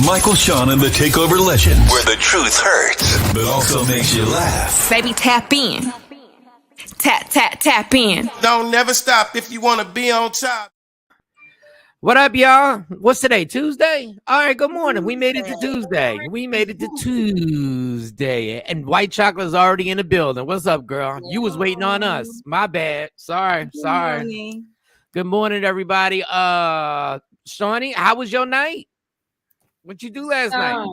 Michael, Shawn, and the Takeover legend, where the truth hurts, but also makes you laugh. Baby, tap in. Tap in. Don't never stop if you want to be on top. What up, y'all? What's today? Tuesday? All right, good morning. We made it to Tuesday. And white chocolate's already in the building. What's up, girl? You was waiting on us. My bad. Sorry. Good morning, everybody. Shawnee, how was your night? What you do last night?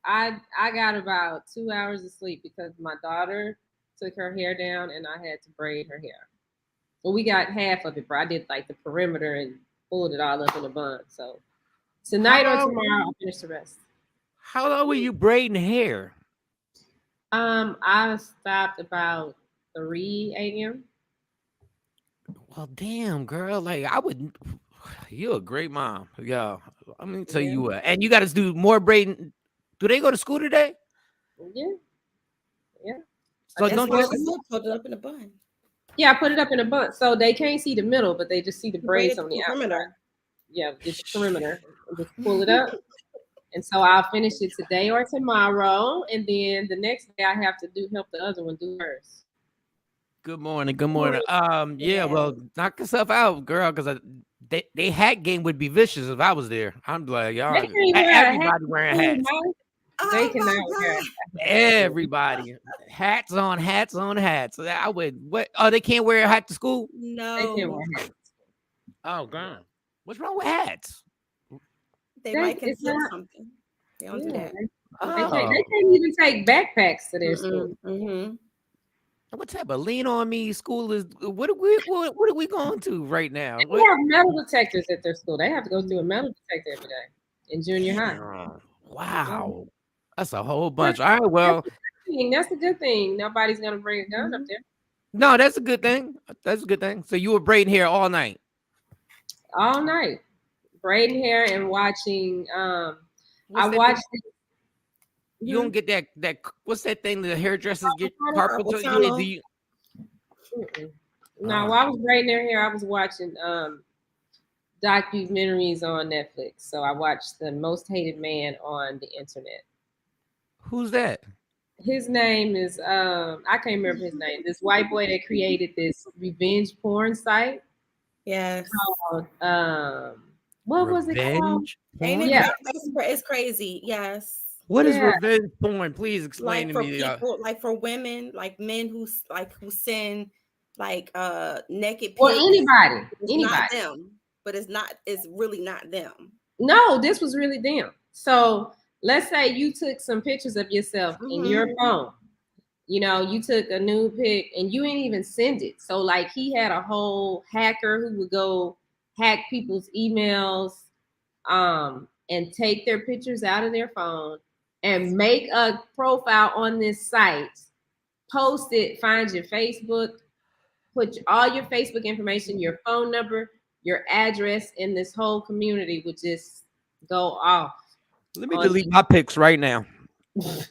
I got about 2 hours of sleep because my daughter took her hair down and I had to braid her hair. Well, we got half of it, but I did like the perimeter and pulled it all up in a bun. So tonight or tomorrow, I'll finish the rest. How long were you braiding hair? I stopped about 3 a.m. Well, damn, girl. Like, you're a great mom. Yeah. I'm going to tell you what. And you got to do more braiding. Do they go to school today? Yeah. So don't just put it up in a bun. Yeah, I put it up in a bun. So they can't see the middle, but they just see the braids on the outside. Yeah, it's the perimeter. Just pull it up. And so I'll finish it today or tomorrow. And then the next day I have to help the other one do hers. Good morning. Yeah, well, knock yourself out, girl, because they hat game would be vicious if I was there. I'm like, y'all, everybody wearing hats. They cannot wear everybody hats on hats. I would what? Oh, they can't wear a hat to school? No, they can't wear hats. Oh, God, what's wrong with hats? They might conceal something. They don't do that. They can't even take backpacks to their school. Mm-hmm. What type of lean on me school is? What are we going to right now? They have metal detectors at their school. They have to go through a metal detector every day in junior high. Wow, that's a whole bunch. All right, well, that's a good thing. Nobody's gonna bring a gun up there. No, that's a good thing. So you were braiding hair all night. All night, braiding hair and watching. I watched. You don't get that. What's that thing the hairdressers get? Carpal tunnel. No, while I was braiding their hair, I was watching documentaries on Netflix. So I watched The Most Hated Man on the internet. Who's that? His name is I can't remember his name. This white boy that created this revenge porn site. Yes. Called, what was it called? It's crazy. Yes. What is revenge porn? Please explain to me. People, like for women, like men who send like naked pics. Or anybody. Not them, but it's really not them. No, this was really them. So let's say you took some pictures of yourself in your phone. You know, you took a nude pic and you ain't even send it. So like he had a whole hacker who would go hack people's emails and take their pictures out of their phone and make a profile on this site, post it, find your Facebook, put all your Facebook information, your phone number, your address, in this whole community would just go off. Let me delete my pics right now. Well,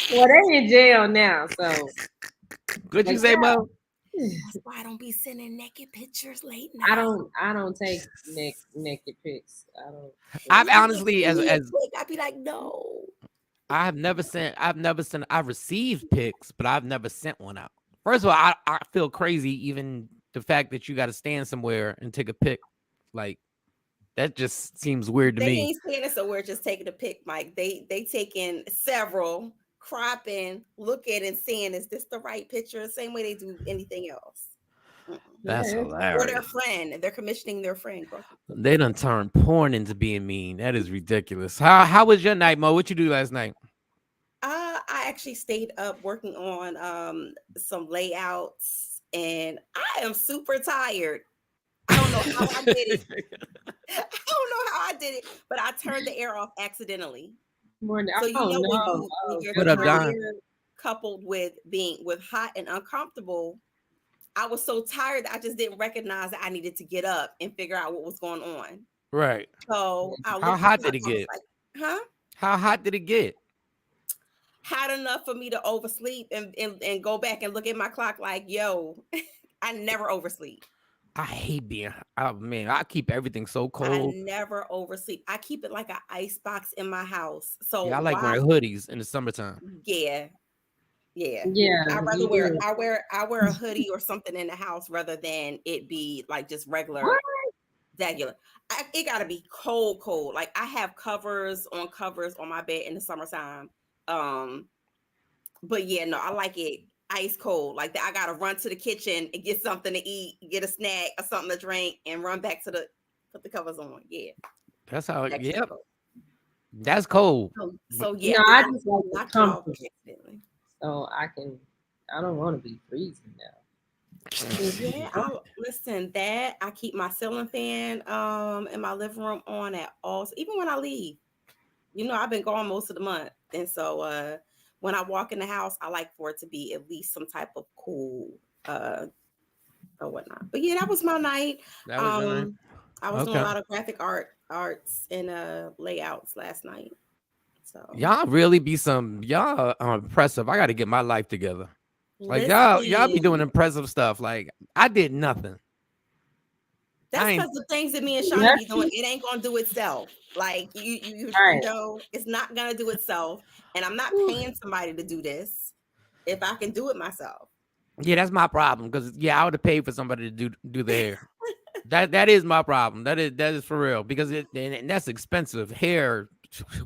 they're in jail now, so. Good you say, Mo? That's why I don't be sending naked pictures late night. I don't take naked pics. I've honestly as I'd be like, no. I've received pics, but I've never sent one out. First of all, I feel crazy even the fact that you got to stand somewhere and take a pic. Like that just seems weird to me. They ain't standing somewhere just taking a pic, Mike. They taking several, cropping, looking and seeing, is this the right picture? Same way they do anything else. That's hilarious. Or their friend. They're commissioning their friend. They done turned porn into being mean. That is ridiculous. How was your night, Mo? What you do last night? I actually stayed up working on some layouts, and I am super tired. I don't know how I did it. But I turned the air off accidentally. So when you're tired, coupled with being hot and uncomfortable, I was so tired that I just didn't recognize that I needed to get up and figure out what was going on. Right. So how hot did it get? How hot did it get? Hot enough for me to oversleep and go back and look at my clock like, yo, I never oversleep. I hate being. Oh man, I keep everything so cold. I never oversleep. I keep it like an ice box in my house. So Yeah, I like why? wearing hoodies in the summertime. Yeah. Yeah. I rather I wear a hoodie or something in the house rather than it be like just regular. Regular. It gotta be cold. Like I have covers on my bed in the summertime. But yeah, no, I like it ice cold. Like that, I gotta run to the kitchen and get something to eat, get a snack or something to drink, and run back to put the covers on. Yeah, That's how. extra Yep, cold. that's cold. So yeah, No, I just like the knocked it off comfort. accidentally. So I don't want to be freezing now. Yeah, listen. That I keep my ceiling fan in my living room on at all. Even when I leave, I've been gone most of the month, and so when I walk in the house, I like for it to be at least some type of cool or whatnot. But yeah, that was my night. That was your night. I was doing a lot of graphic arts and layouts last night. So y'all really be y'all are impressive. I got to get my life together. Like listen, y'all be doing impressive stuff. Like I did nothing. That's because the things that me and Shawn be doing, it ain't gonna do itself. Like you know, it's not gonna do itself. And I'm not paying somebody to do this if I can do it myself. Yeah, that's my problem. Because I would have paid for somebody to do the hair. that is my problem. That is for real. Because and that's expensive. Hair.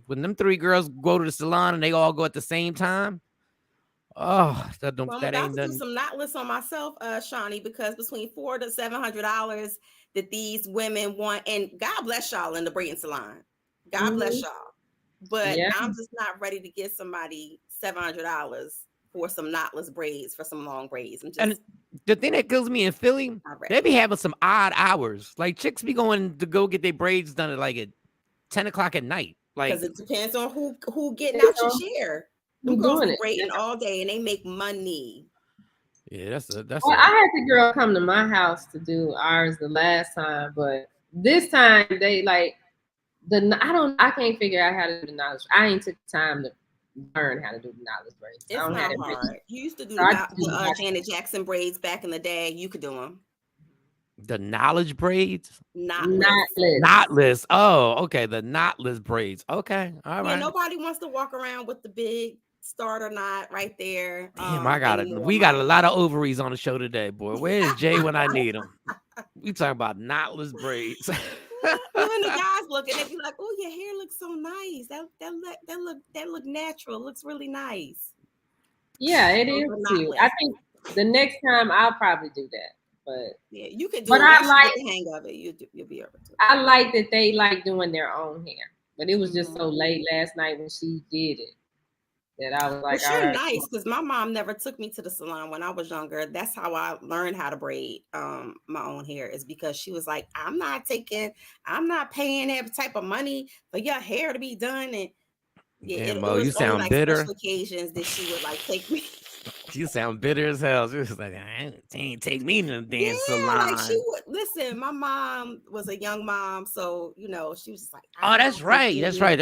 When them 3 girls go to the salon and they all go at the same time. Oh, that ain't about to do some knotless on myself, Shawnee, because between $400 to $700 that these women want, and God bless y'all in the braiding salon. God bless y'all. But I'm just not ready to give somebody $700 for some knotless braids, for some long braids. And the thing that kills me in Philly, they be having some odd hours. Like chicks be going to go get their braids done at 10 o'clock at night. Like because it depends on who getting out your chair. Them girls be braiding all day and they make money. Yeah, that's. I had the girl come to my house to do ours the last time, but this time they like I can't figure out how to do the knowledge. I ain't took time to learn how to do the knowledge braids. It's not hard. You used to do the Janet Jackson braids back in the day. You could do them. The knowledge braids? Knotless. Oh, okay. The knotless braids. Okay. All right. Yeah, nobody wants to walk around with the big starter knot right there. Damn, I got it. We got a lot of ovaries on the show today, boy. Where's Jay when I need him? We talking about knotless braids. When the guys look and they be like, "Oh, your hair looks so nice. That look natural. It looks really nice." Yeah, it is too. I think the next time I'll probably do that. But yeah, you could do but it. I like the hang of it. You'll be able to. I like that they like doing their own hair, but it was just so late last night when she did it that I was like, "Well, you're nice," because my mom never took me to the salon when I was younger. That's how I learned how to braid my own hair. Is because she was like, I'm not paying that type of money for your hair to be done. And yeah, Mo, you sound bitter. Special occasions that she would like take me. You sound bitter as hell. She was like, she ain't take me to the dance salon. Like she would listen. My mom was a young mom, so she was just like, oh, that's right. That's right.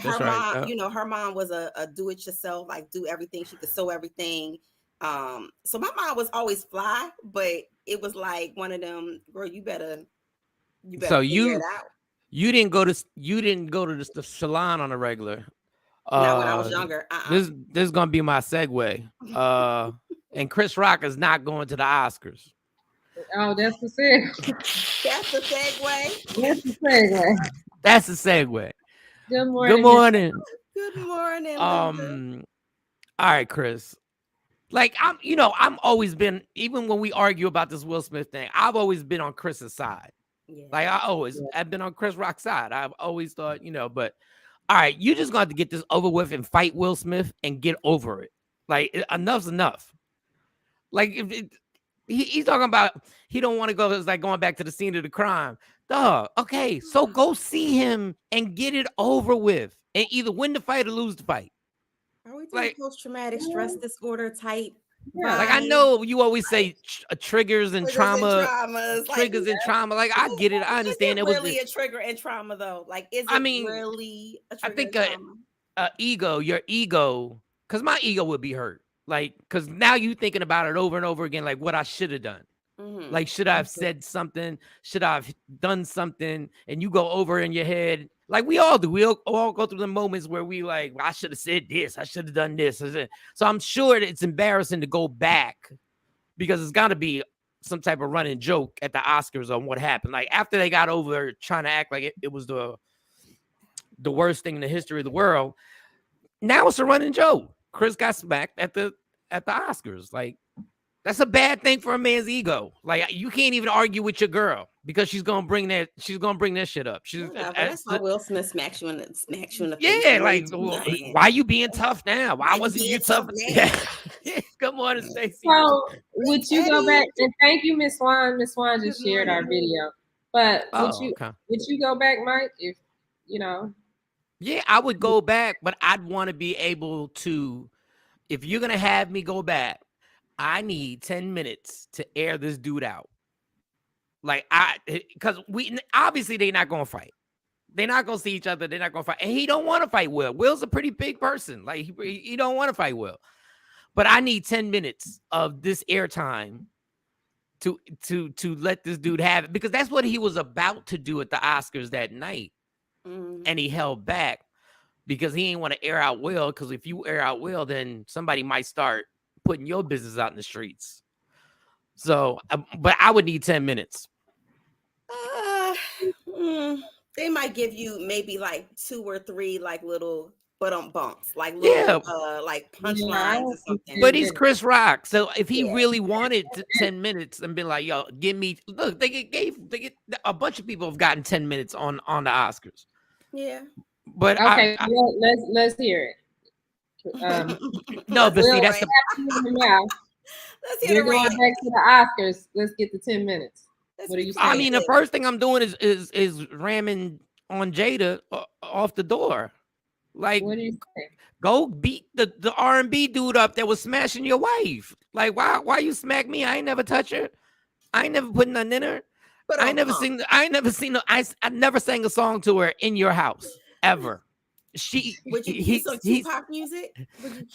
Her mom, her mom was a do-it-yourself, like do everything. She could sew everything. So my mom was always fly, but it was like one of them, girl, you better so figure it out. You didn't go to the salon on a regular. Not when I was younger. This is gonna be my segue. And Chris Rock is not going to the Oscars. Oh, that's the segue. That's the segue. That's the segue. That's the segue. Good morning. Good morning. Good morning. All right, Chris. Like I'm always been, even when we argue about this Will Smith thing, I've always been on Chris's side. Yeah. Like I've been on Chris Rock's side. I've always thought, but all right, you just got to get this over with and fight Will Smith and get over it. Like enough's enough. Like if he's talking about he don't want to go. It's like going back to the scene of the crime. Duh. Okay, so go see him and get it over with, and either win the fight or lose the fight. Are we doing post-traumatic stress disorder type? Yeah. Like I know you always say triggers and trauma. Triggers and trauma. Like I get it. I understand. It was really a trigger and trauma though. Like is it really a trigger? I think your ego, because my ego would be hurt. Like because now you thinking about it over and over again, like what I should have done. Mm-hmm. Like, should I have said something? Should I have done something? And you go over in your head, like we all do. We'll all go through the moments where we like, well, I should have said this. I should have done this. So I'm sure that it's embarrassing to go back because it's got to be some type of running joke at the Oscars on what happened. Like after they got over trying to act like it was the worst thing in the history of the world. Now it's a running joke. Chris got smacked at the Oscars. Like, that's a bad thing for a man's ego. Like, you can't even argue with your girl because she's gonna bring that shit up. That's how Will Smith smacks you in the face. Yeah, like, why you being tough now? Why wasn't you tough? Yeah. Good morning, Stacey. So would you go back and thank you, Miss Swan? Miss Swan just shared our video. But would you go back, Mike, if you know? Yeah, I would go back, but I'd want to be able to, if you're going to have me go back, I need 10 minutes to air this dude out. Like, because obviously they're not going to fight. They're not going to see each other. They're not going to fight. And he don't want to fight Will. Will's a pretty big person. Like, he don't want to fight Will. But I need 10 minutes of this airtime to let this dude have it, because that's what he was about to do at the Oscars that night. And he held back because he didn't want to air out Will, because if you air out Will, then somebody might start putting your business out in the streets. So, but I would need 10 minutes. They might give you maybe like 2 or 3 like little bumps, like little like punchlines or something. But he's Chris Rock, so if he really wanted 10 minutes and been like, "Yo, give me," look, they get a bunch of people have gotten 10 minutes on the Oscars. Yeah, but okay, let's hear it. No, but see, that's you're going back to the Oscars. Let's get the 10 minutes. What are you saying? I mean, the first thing I'm doing is ramming on Jada off the door. Like, what do you say? Go beat the R&B dude up that was smashing your wife. Like, why you smack me? I ain't never touch her. I ain't never put nothing in her. But I never sang a song to her in your house ever. Would you keep some Tupac music?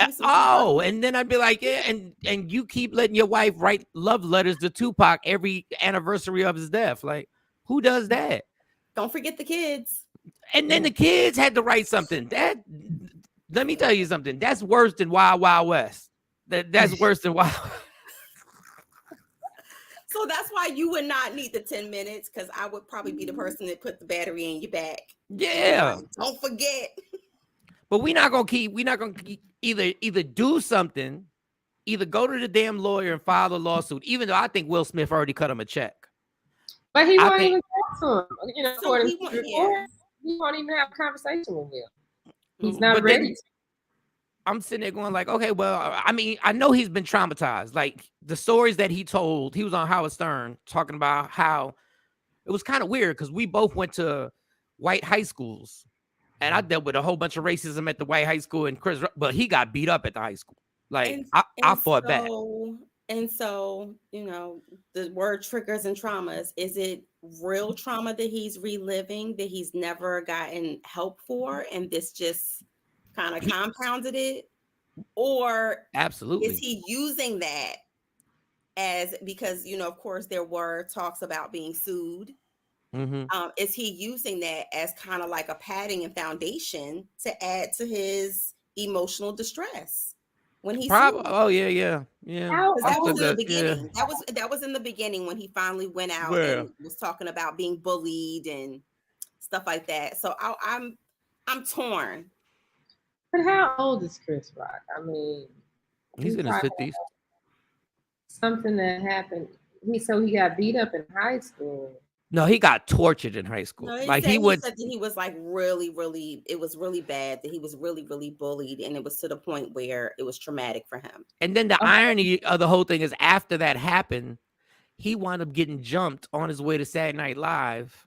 And then I'd be like, yeah, and you keep letting your wife write love letters to Tupac every anniversary of his death. Like, who does that? Don't forget the kids. And then the kids had to write something. Let me tell you something. That's worse than Wild Wild West. That's worse than Wild. So that's why you would not need the 10 minutes, because I would probably be the person that put the battery in your back. Yeah. Don't forget. But we're not gonna keep either do something, either go to the damn lawyer and file a lawsuit, even though I think Will Smith already cut him a check. But he won't even talk to him. You know, so he won't even have a conversation with Will. He's not ready. I'm sitting there going like, okay, well, I mean, I know he's been traumatized. Like the stories that he told, he was on Howard Stern talking about how it was kind of weird because we both went to white high schools, and I dealt with a whole bunch of racism at the white high school, and but he got beat up at the high school. Like I fought back. And so, you know, the word triggers and traumas, is it real trauma that he's reliving that he's never gotten help for, and this just kind of compounded it? Or absolutely is he using that as, because, you know, of course there were talks about being sued. Mm-hmm. Is he using that as kind of like a padding and foundation to add to his emotional distress when he's oh yeah. That was in the beginning. Yeah. That was in the beginning when he finally went out and was talking about being bullied and stuff like that. So I'm torn. But how old is Chris Rock? I mean, he's in his 50s. Something that happened. He got beat up in high school. No, he got tortured in high school. No, he like said that he was like really, really, it was really bad, that he was really, really bullied, and it was to the point where it was traumatic for him. And then the irony of the whole thing is, after that happened, he wound up getting jumped on his way to Saturday Night Live.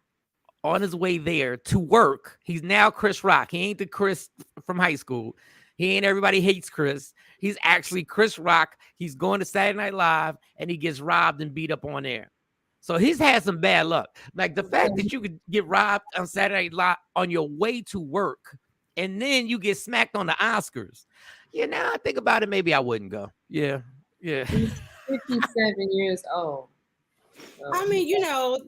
On his way there to work, he's now Chris Rock. He ain't the Chris from high school. He ain't Everybody Hates Chris. He's actually Chris Rock. He's going to Saturday Night Live, and he gets robbed and beat up on there. So he's had some bad luck. Like the fact that you could get robbed on Saturday Night Live on your way to work, and then you get smacked on the Oscars. Yeah, now I think about it, maybe I wouldn't go. Yeah. He's 57 years old. I mean, you know,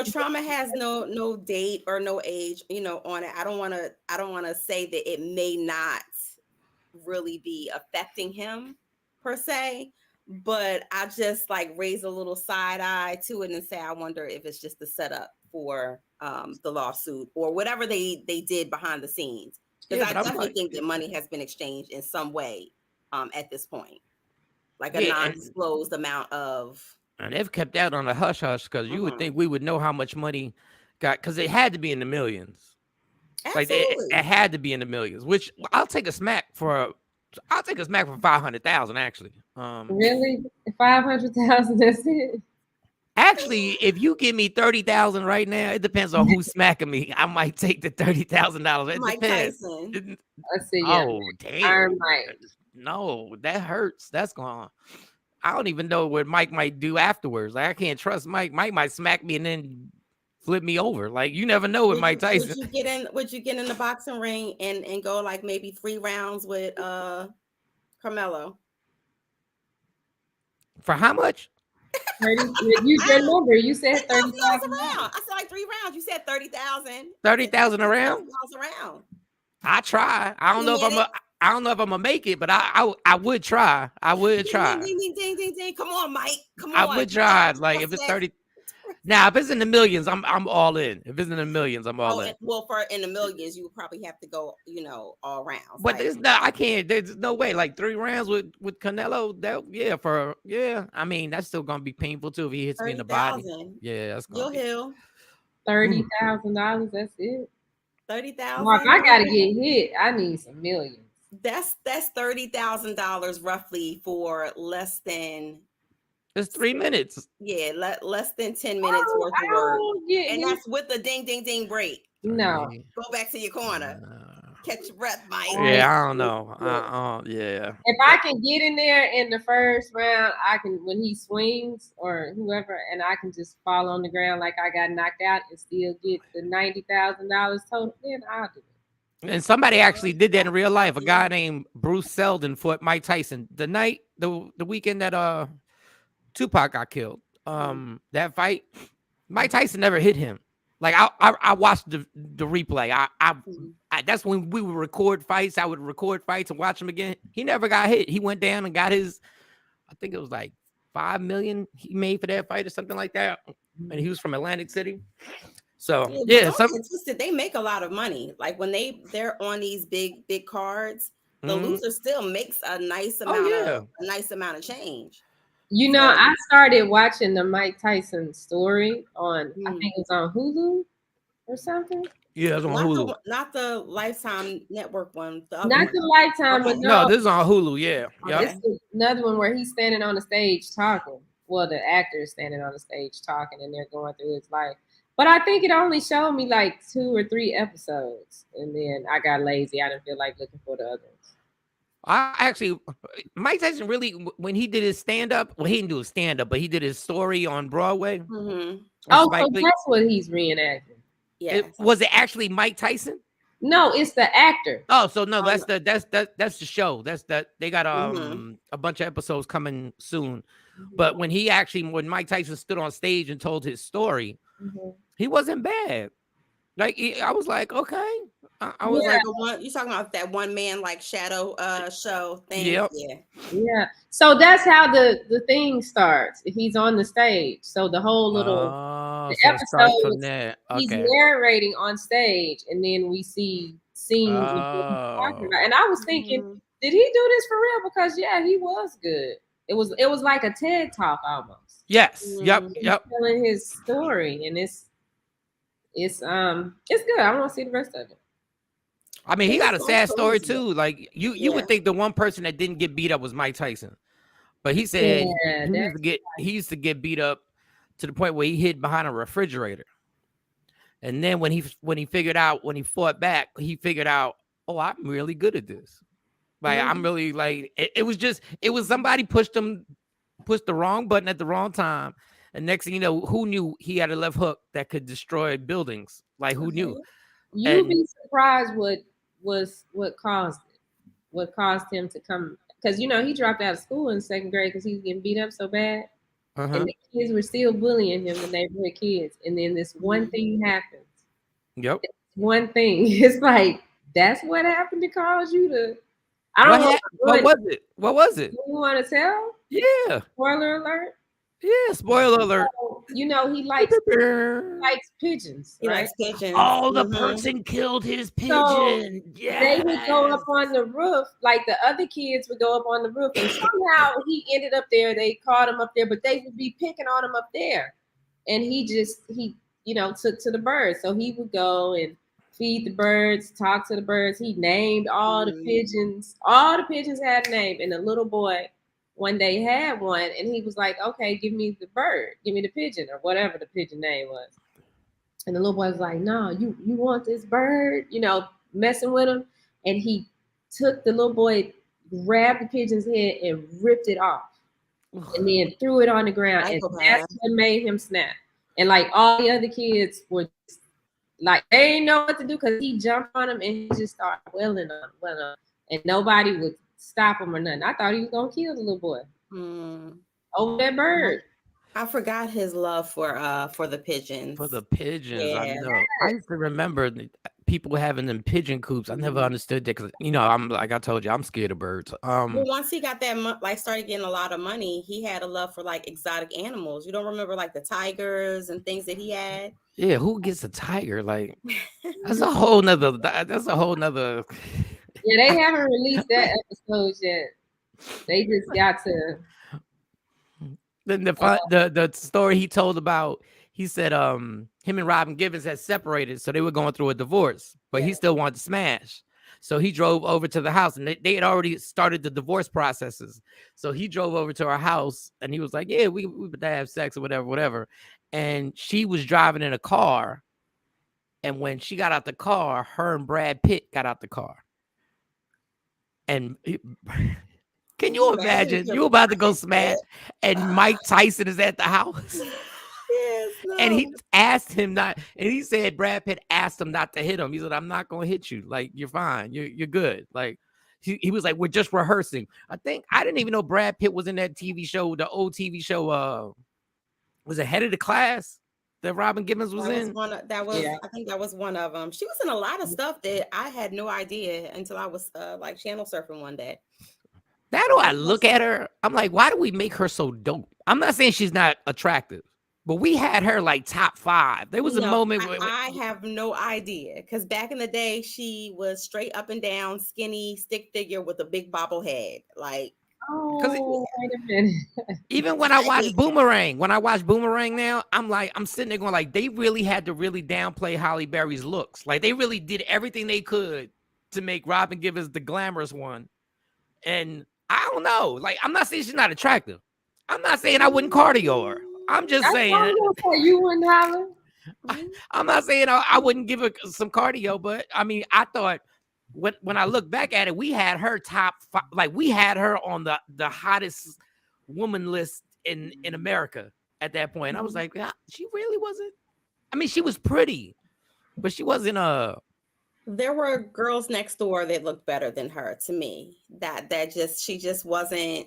trauma has no date or no age, you know, on it. I don't want to say that it may not really be affecting him per se, but I just like raise a little side eye to it and say I wonder if it's just the setup for the lawsuit or whatever they did behind the scenes, because I definitely think that money has been exchanged in some way at this point, like a non-disclosed amount of. And they've kept that on the hush hush because you would think we would know how much money got, because it had to be in the millions. Absolutely. Like it had to be in the millions, which I'll take a smack for 500,000 actually. Really? 500,000, that's it. Actually, if you give me 30,000 right now, it depends on who's smacking me. I might take the $30,000. It Mike depends. Tyson. Let's see. Yeah. Oh, damn. Iron Mike. No, that hurts. That's gone. I don't even know what Mike might do afterwards. Like, I can't trust Mike. Mike might smack me and then flip me over. Like, you never know with Mike Tyson. Would you get in the boxing ring and go like maybe 3 rounds with Carmelo? For how much? 30, you remember you said 30,000 around. I said like 3 rounds. You said 30,000. 30,000 around? Around. I try. I don't know if I'm gonna make it, but I would try. I would try. Ding. Come on, Mike. Come on. I would try. Like if it's 30. Now, if it's in the millions, I'm all in. If it's in the millions, I'm all in. Well, for in the millions, you would probably have to go, you know, all rounds. But there's not. I can't. There's no way. Like 3 rounds with Canelo. I mean, that's still gonna be painful too if he hits me in the body. Yeah, that's gonna You'll heal. $30,000. That's it. 30,000. Mark, I gotta get hit. I need some millions. That's $30,000 roughly for less than. It's 3 minutes. Yeah, less than 10 minutes worth of work. And that's with the ding break. No. Go back to your corner. Catch your breath, Mike. Yeah, I don't know. Yeah. If I can get in there in the first round, I can, when he swings or whoever, and I can just fall on the ground like I got knocked out and still get the $90,000 total, then I'll do it. And somebody actually did that in real life. A guy named Bruce Seldon fought Mike Tyson the weekend that Tupac got killed. That fight, Mike Tyson never hit him. Like I watched the replay. I that's when we would record fights. I would record fights and watch them again. He never got hit. He went down and got his, I think it was like $5 million he made for that fight or something like that. And he was from Atlantic City. So they make a lot of money. Like when they're on these big cards, the loser still makes a nice amount of change. You know, I started watching the Mike Tyson story on, I think it was on Hulu or something. Yeah, it's on Hulu. Not the Lifetime Network one. The Lifetime, but no, this is on Hulu. Yeah, This is another one where he's standing on the stage talking. Well, the actor is standing on the stage talking, and they're going through his life. But I think it only showed me like 2 or 3 episodes, and then I got lazy. I didn't feel like looking for the others. Mike Tyson really, when he did his stand-up, well, he didn't do a stand-up, but he did his story on Broadway. Oh, so that's what he's reenacting. Yeah. Was it actually Mike Tyson? No, it's the actor. Oh, so no, that's the show. They got a bunch of episodes coming soon. But when Mike Tyson stood on stage and told his story, he wasn't bad. Like I was like, okay. I was like, you talking about that one man like shadow show thing? Yep. Yeah. So that's how the thing starts. He's on the stage. So the whole little episode, he's narrating on stage, and then we see scenes of what he's talking about. And I was thinking, did he do this for real? Because he was good. It was like a TED talk almost. Yes. Yep. Telling his story, and it's good. I want to see the rest of it. I mean, he got a sad story too. Like you would think the one person that didn't get beat up was Mike Tyson, but he said he used to get beat up to the point where he hid behind a refrigerator. And then when he fought back, he figured out, oh, I'm really good at this. Like I'm really like it was somebody pushed the wrong button at the wrong time. And next thing you know, who knew he had a left hook that could destroy buildings? Like who knew? You'd be surprised what caused it. What caused him to come? Because he dropped out of school in 2nd grade because he was getting beat up so bad. and the kids were still bullying him, the neighborhood kids. And then this one thing happens. Yep. One thing. It's like, that's what happened to cause you to. I don't know. What was it? What was it? You want to tell? Yeah. Spoiler alert. Yeah, spoiler alert. So, you know, he likes pigeons. He right? likes pigeons. Oh, the person killed his pigeon. So yes. They would go up on the roof, like the other kids would go up on the roof, and somehow he ended up there. They caught him up there, but they would be picking on him up there. And he took to the birds. So he would go and feed the birds, talk to the birds. He named all the pigeons. All the pigeons had a name. And the little boy one day had one, and he was like, okay, give me the bird, give me the pigeon, or whatever the pigeon name was. And the little boy was like, no, you want this bird, messing with him. And he took the little boy, grabbed the pigeon's head and ripped it off. And then threw it on the ground. And that's what made him snap. And like all the other kids were like, they didn't know what to do, because he jumped on him and he just started wailing on him. And nobody would stop him or nothing. I thought he was gonna kill the little boy over that bird. I forgot his love for the pigeons. For the pigeons, yeah. I know. I used to remember people having them pigeon coops. I never understood that, because I'm like I told you, I'm scared of birds. Well, once he got that started getting a lot of money, he had a love for like exotic animals. You don't remember like the tigers and things that he had? Yeah, who gets a tiger? Like that's a whole nother. Yeah, they haven't released that episode yet. They just got to. Then the story he told about, he said him and Robin Givens had separated, so they were going through a divorce, but he still wanted to smash. So he drove over to the house, and they had already started the divorce processes. So he drove over to our house, and he was like, yeah, we would have sex or whatever. And she was driving in a car, and when she got out the car, her and Brad Pitt got out the car. And can you imagine? You about to go smash, and Mike Tyson is at the house. Yes, no. And he asked him not, and he said Brad Pitt asked him not to hit him. He said, I'm not gonna hit you. Like, you're fine. You're good. Like, he was like, we're just rehearsing. I didn't even know Brad Pitt was in that TV show, the old TV show, was it Head of the Class that Robin Givens was in? I think that was one of them. She was in a lot of stuff that I had no idea until I was like channel surfing one day. That do I look at her, I'm like, why do we make her so dope? I'm not saying she's not attractive, but we had her like top 5. There was a moment where I have no idea, because back in the day she was straight up and down, skinny, stick figure with a big bobblehead. Like, wait a minute. Even when I watch Boomerang, now, I'm sitting there going like, they really had to really downplay Halle Berry's looks. Like, they really did everything they could to make Robin Givens the glamorous one. And I don't know. Like, I'm not saying she's not attractive. I'm not saying I wouldn't cardio her. I'm just saying you wouldn't holler. I'm not saying I wouldn't give her some cardio, but I mean, I thought when I look back at it, we had her top 5, like we had her on the hottest woman list in America at that point. I was like, she really wasn't. I mean, she was pretty, but she wasn't There were girls next door that looked better than her to me. She just wasn't.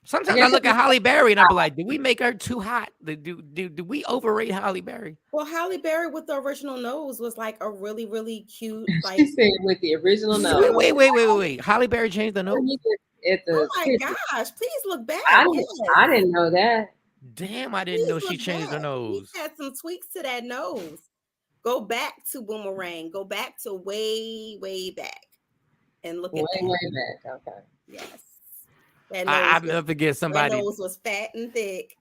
Sometimes I look at Halle Berry and I'm like, did we make her too hot? Do we overrate Halle Berry? Well, Halle Berry with the original nose was like a really, really cute. Like, she said with the original nose. Wait. Halle Berry changed the nose? Oh my gosh, please look back. I didn't know that. Damn, I didn't know she changed her nose. She had some tweaks to that nose. Go back to Boomerang. Go back to way, way back. And look at that. Way back. Okay. Yes. I'll never forget somebody. That nose was fat and thick.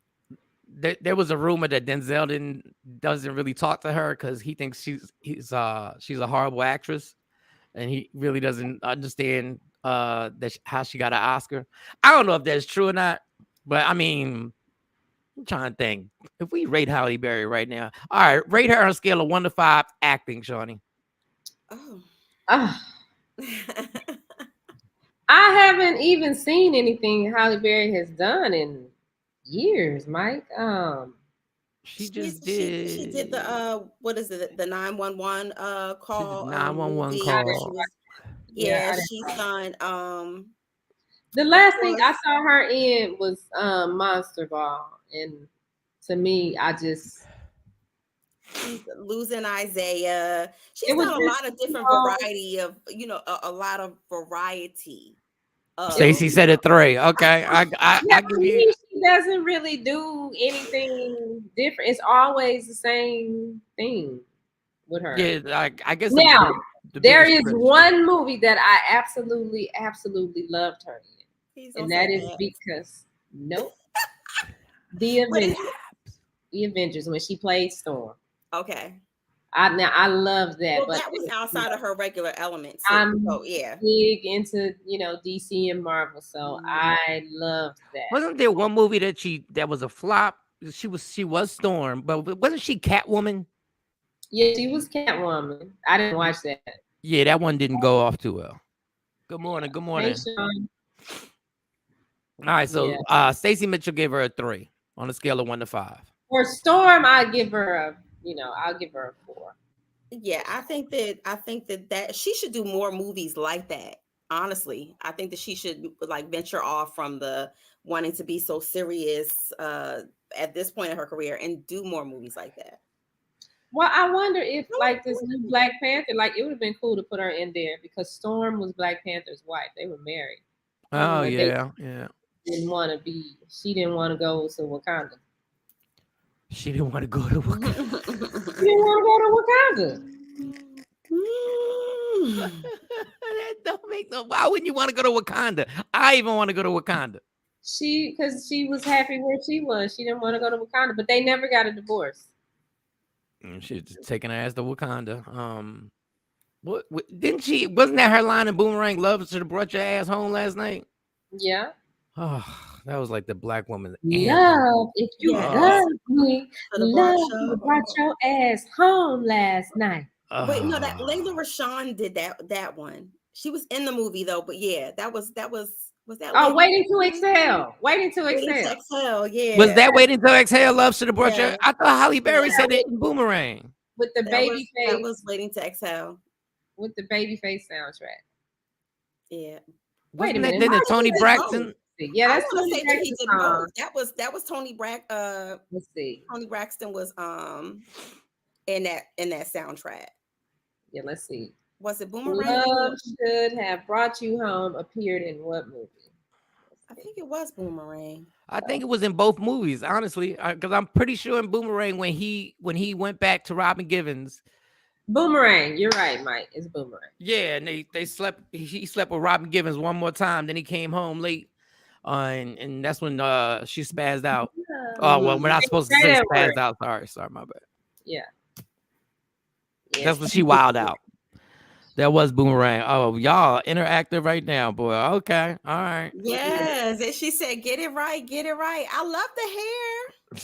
There was a rumor that Denzel doesn't really talk to her because he thinks she's a horrible actress, and he really doesn't understand how she got an Oscar. I don't know if that's true or not, but I mean, I'm trying to think. If we rate Halle Berry right now, all right, rate her on a scale of 1 to 5 acting, Shawnee. Oh. I haven't even seen anything Halle Berry has done in years, Mike. She just did. She did the what is it? The 911 call. 911 call. She's done The last thing I saw her in was Monster Ball, and to me, I just losing Isaiah. She's got a lot of different variety of, a lot of variety. Stacey said a 3. Okay, I give you. She doesn't really do anything different. It's always the same thing with her. Yeah, I guess now there is one movie that I absolutely loved her in, and that is because the Avengers. The Avengers when she played Storm. Okay. I love that. Well, but that was outside of her regular elements. I'm big into DC and Marvel, so I love that. Wasn't there one movie that was a flop? She was Storm, but wasn't she Catwoman? Yeah, she was Catwoman. I didn't watch that. Yeah, that one didn't go off too well. Good morning. Good morning. Hey, Shawn. All right, so Stacey Mitchell gave her a 3 on a scale of 1 to 5. For Storm, I'll give her a 4. Yeah, I think that she should do more movies like that. Honestly, I think that she should venture off from the wanting to be so serious at this point in her career and do more movies like that. Well, I wonder if this new Black Panther, it would have been cool to put her in there because Storm was Black Panther's wife. They were married. Oh, yeah. She didn't want to go to Wakanda. She didn't want to go to Wakanda. She didn't want to go to Wakanda. That don't make no. Why wouldn't you want to go to Wakanda? I even want to go to Wakanda. Because she was happy where she was. She didn't want to go to Wakanda, but they never got a divorce. She was just taking her ass to Wakanda. What didn't she? Wasn't that her line in Boomerang? Love should have brought your ass home last night. Yeah. Oh, that was like the black woman. Love, if you love me, love you brought your ass home last night. Wait, no, that Layla Rashawn did that one. She was in the movie though, but yeah, that was that. Oh, Waiting to Exhale. Waiting to Exhale. Yeah. Was that Waiting to Exhale? Love should have brought your. I thought Halle Berry said it in Boomerang. With the baby face. That was Waiting to Exhale. With the baby face soundtrack. Yeah. Wait a minute. Then the Tony Braxton. Yeah, that's Tony Braxton. That was Tony Braxton. Let's see. Tony Braxton was in that soundtrack. Yeah, let's see. Was it Boomerang? Love Should Have Brought You Home appeared in what movie? I think it was Boomerang. I think it was in both movies, honestly, because I'm pretty sure in Boomerang when he went back to Robin Givens. Boomerang, you're right, Mike. It's Boomerang. Yeah, and they slept. He slept with Robin Givens one more time. Then he came home late, and that's when she spazzed out. Oh well, we're not supposed to say spazzed out. Sorry, my bad. Yeah. That's when she wilded out. That was Boomerang. Oh, y'all interactive right now, boy. Okay, all right. Yes, and she said, "Get it right, get it right." I love the hair.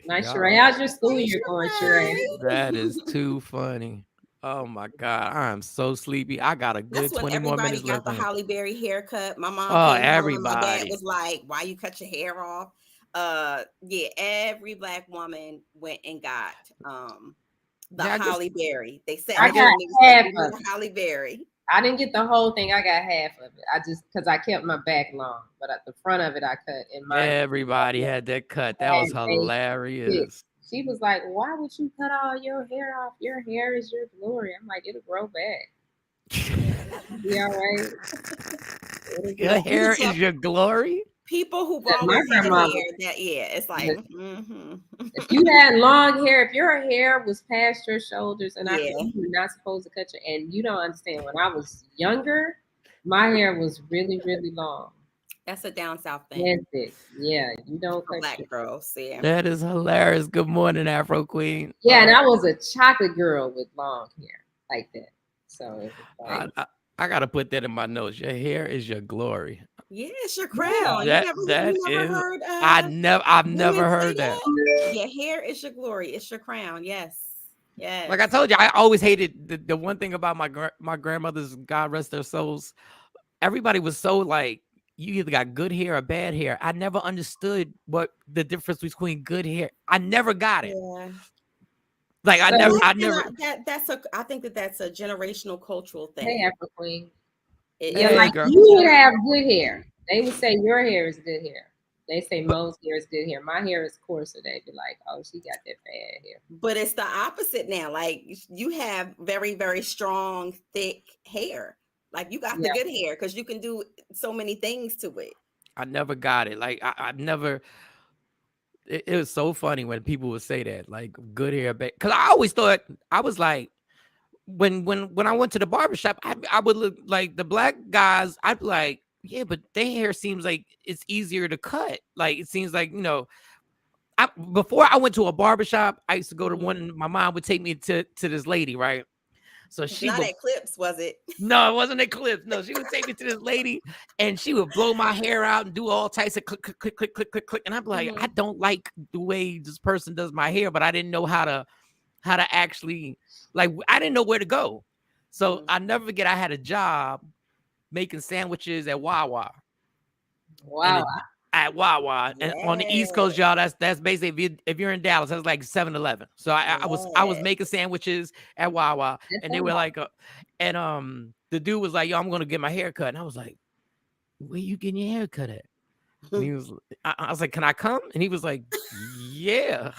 Nice, Sheree. How's your school year going, Sheree? That is too funny. Oh my God, I'm so sleepy. I got a good 20 more minutes left. Everybody got the Halle Berry haircut. My mom. Oh, everybody. My dad was like, "Why you cut your hair off?" Yeah, every black woman went and got Halle Berry. They said I got half of Halle Berry. I didn't get the whole thing. I got half of it. I just because I kept my back long, but at the front of it I cut. Everybody had that cut. That was hilarious. She was like, "Why would you cut all your hair off? Your hair is your glory." I'm like, "It'll grow back. Be all right." Your hair is your glory. People who always hair, it's like if you had long hair, if your hair was past your shoulders, and you're not supposed to cut your, and you don't understand. When I was younger, my hair was really, really long. That's a down south thing. Yeah, you don't cut black girls. Yeah, that is hilarious. Good morning, Afro Queen. Yeah, and I was a chocolate girl with long hair like that. So it was like, I gotta put that in my notes. Your hair is your glory. Yeah, it's your crown. I've never heard that. Your hair is your glory. It's your crown. Yes. Like I told you, I always hated the one thing about my grandmother's, God rest their souls. Everybody was so like, you either got good hair or bad hair. I never understood what the difference between good hair. I never got it. Yeah. Like I never. I think that's a generational cultural thing. Hey, Afro Queen. Yeah, like you would have good hair. They would say your hair is good hair. They say Mo's hair is good hair. My hair is coarser. They'd be like, oh, she got that bad hair. But it's the opposite now. Like you have very, very strong, thick hair. Like you got the good hair because you can do so many things to it. I never got it. Like I've never. It was so funny when people would say that, like good hair, because I always thought I was like, when I went to the barbershop, I would look like the black guys. I'd be like, yeah, but their hair seems like it's easier to cut. Like it seems like, before I went to a barbershop, I used to go to one. My mom would take me to this lady, right? So she not Eclipse, was it? No, it wasn't Eclipse. No, she would take me to this lady, and she would blow my hair out and do all types of click, click, click, click, click, click, click. And I'm like, I don't like the way this person does my hair, but I didn't know how to actually, like, I didn't know where to go. So I never forget, I had a job making sandwiches at Wawa. Wow. At Wawa, and on the East Coast, y'all, that's basically if you're in Dallas, that's like 7-Eleven. So I was making sandwiches at Wawa, and they were like, the dude was like, yo, I'm gonna get my hair cut, and I was like, where you getting your hair cut at? And he was, I was like, can I come? And he was like, yeah.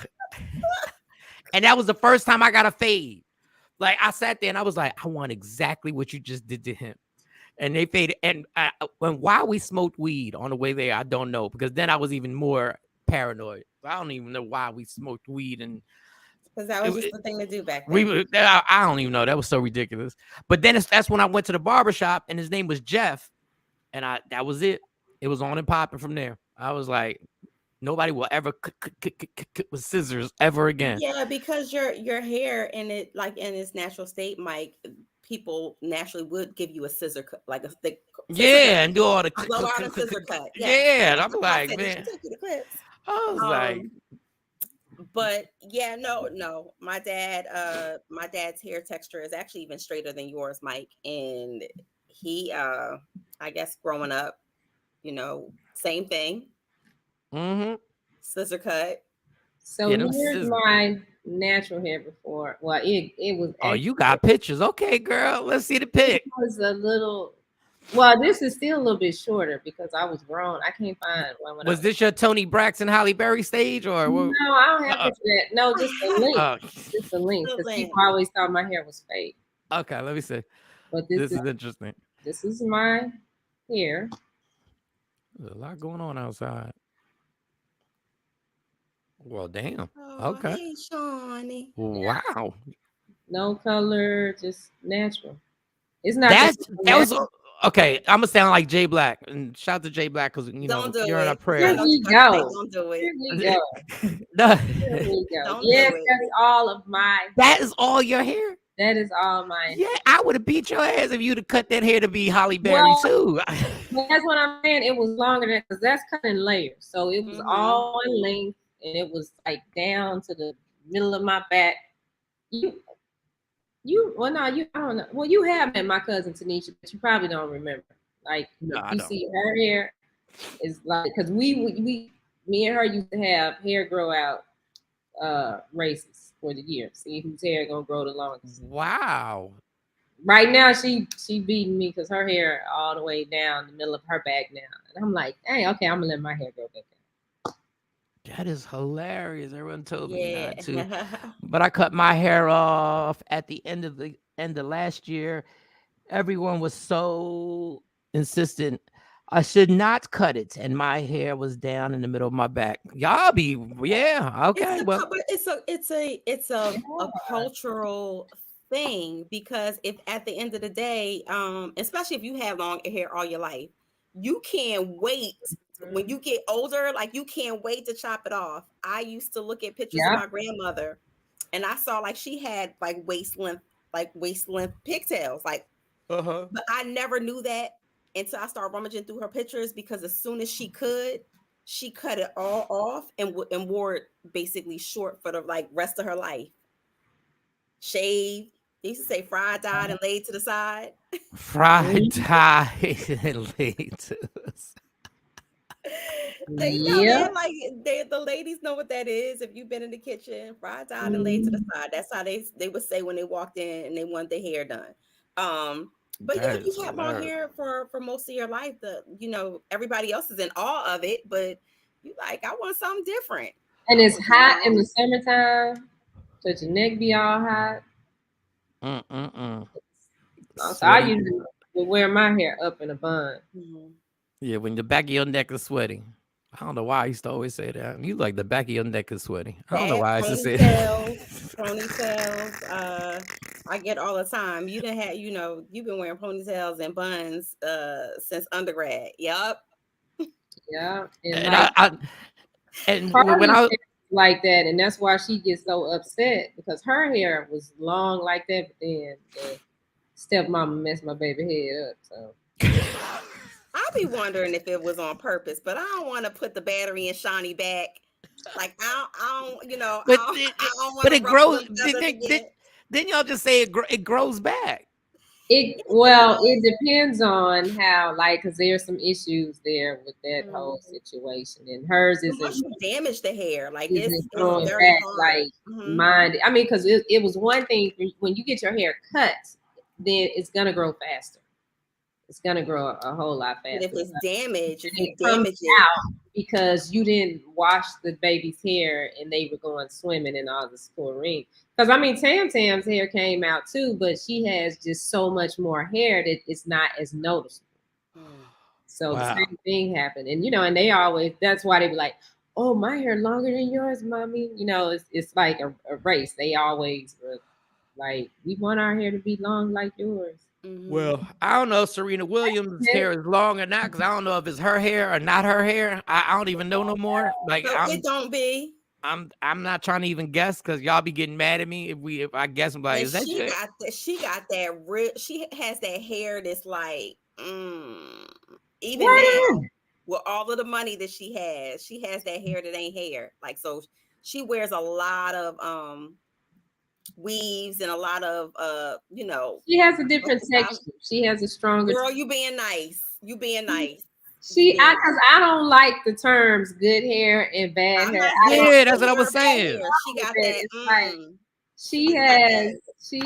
And that was the first time I got a fade. Like I sat there and I was like, I want exactly what you just did to him. And they faded. And why we smoked weed on the way there, I don't know, because then I was even more paranoid. I don't even know why we smoked weed, and because that was just the thing to do back then. I don't even know. That was so ridiculous. But then that's when I went to the barbershop, and his name was Jeff, and that was it. It was on and popping from there. I was like, nobody will ever with scissors ever again. Yeah, because your hair in it, like in its natural state, Mike, people naturally would give you a scissor cut, like a thick. And do all the blow out a scissor cut. Yeah, and I'm like, man. I was like, but yeah, no. My dad's hair texture is actually even straighter than yours, Mike. And he, I guess, growing up, same thing. Scissor cut. So here's my natural hair before. Well, it was. Oh, you got pictures? Okay, girl. Let's see the pic. It was a little. Well, this is still a little bit shorter because I was grown. I can't find one. Was this your Tony Braxton, Halle Berry stage, or what? No, I don't have picture that. No, just the link. Just the link, because people always thought my hair was fake. Okay, let me see. But this is interesting. This is my hair. There's a lot going on outside. Well, damn. Oh, okay. Hey, Shawnee. Wow. No color, just natural. It's not. That was okay. I'm gonna sound like Jay Black, and shout out to Jay Black because you're in a prayer. Here we go. Don't do it. Here we go. Here we go. Yes, that's all of my. That is all your hair. That is all mine. Yeah, I would have beat your ass if you'd have cut that hair to be Halle Berry too. That's what I'm saying. It was longer than, because that's cut in layers. So it was all in length, and it was like down to the middle of my back. I don't know. Well, you have met my cousin Tanisha, but you probably don't remember. Like, you see her hair is like, because me and her used to have hair grow out races for the year. See whose hair gonna grow the longest. Wow. Right now she beating me because her hair all the way down the middle of her back now. And I'm like, hey, okay, I'm gonna let my hair grow back down. That is hilarious. Everyone told me not to. But I cut my hair off at the end of last year. Everyone was so insistent I should not cut it, and my hair was down in the middle of my back. Y'all be okay. It's a cultural thing, because if at the end of the day, especially if you have long hair all your life, you can't wait. When you get older, like, you can't wait to chop it off. I used to look at pictures of my grandmother, and I saw like she had like waist length pigtails, but I never knew that until I started rummaging through her pictures, because as soon as she cut it all off and wore it basically short for the rest of her life. Shaved. They used to say fried, dyed, and laid to the side. Fried, dyed, and laid to the side. The ladies know what that is. If you've been in the kitchen, fried, dyed, and laid to the side. That's how they would say when they walked in and they wanted their hair done. But yeah, you have long hair for most of your life. Everybody else is in awe of it, but you like, I want something different. And it's hot in the summertime, so your neck be all hot. So I usually will wear my hair up in a bun. Mm-hmm. Yeah, when the back of your neck is sweaty. I don't know why I used to always say that. You like the back of your neck is sweaty. I don't know why I used to say that. Ponytails. I get all the time. You done had, you've been wearing ponytails and buns since undergrad. Yup. Yeah. And when I was like that, and that's why she gets so upset, because her hair was long like that, but then the stepmama messed my baby head up. So I'll be wondering if it was on purpose, but I don't want to put the battery in Shawnee back. Like I don't but it grows. Then y'all just say it grows back. It depends on how, like, because there's some issues there with that whole situation, and hers is damage the hair, like it's growing back, like mine. I mean, because it was one thing when you get your hair cut, then it's gonna grow faster. It's gonna grow a whole lot faster. But if it's damaged, it comes out because you didn't wash the baby's hair and they were going swimming in all the chlorine. Because I mean, Tam Tam's hair came out too, but she has just so much more hair that it's not as noticeable. So the same thing happened, and and they always, that's why they be like, "Oh, my hair longer than yours, mommy." It's like a race. They always were like, "We want our hair to be long like yours." Well, I don't know if Serena Williams' hair is long or not, because I don't know if it's her hair or not her hair. I don't even know no more. Like, it don't be. I'm not trying to even guess, because y'all be getting mad at me if I guess. I'm like, is that she got that real? She has that hair that's like, even now with all of the money that she has that hair that ain't hair. Like, so she wears a lot of weaves and a lot of she has a different texture. She has a stronger girl. You being nice. Because I don't like the terms good hair and bad hair. Yeah, that's what I was saying. She got that. She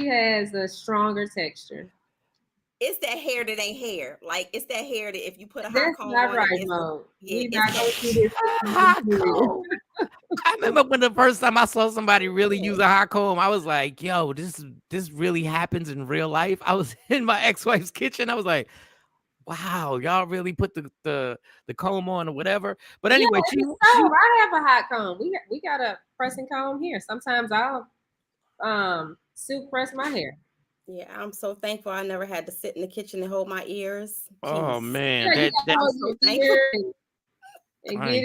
has a stronger texture. It's that hair that ain't hair. Like, it's that hair that if you put a hot comb on I remember when the first time I saw somebody really use a hot comb, I was like, yo, this really happens in real life. I was in my ex-wife's kitchen. I was like, wow, y'all really put the comb on or whatever. But anyway, I have a hot comb. We got a pressing comb here. Sometimes I'll silk press my hair. Yeah, I'm so thankful I never had to sit in the kitchen and hold my ears. Oh man, I ain't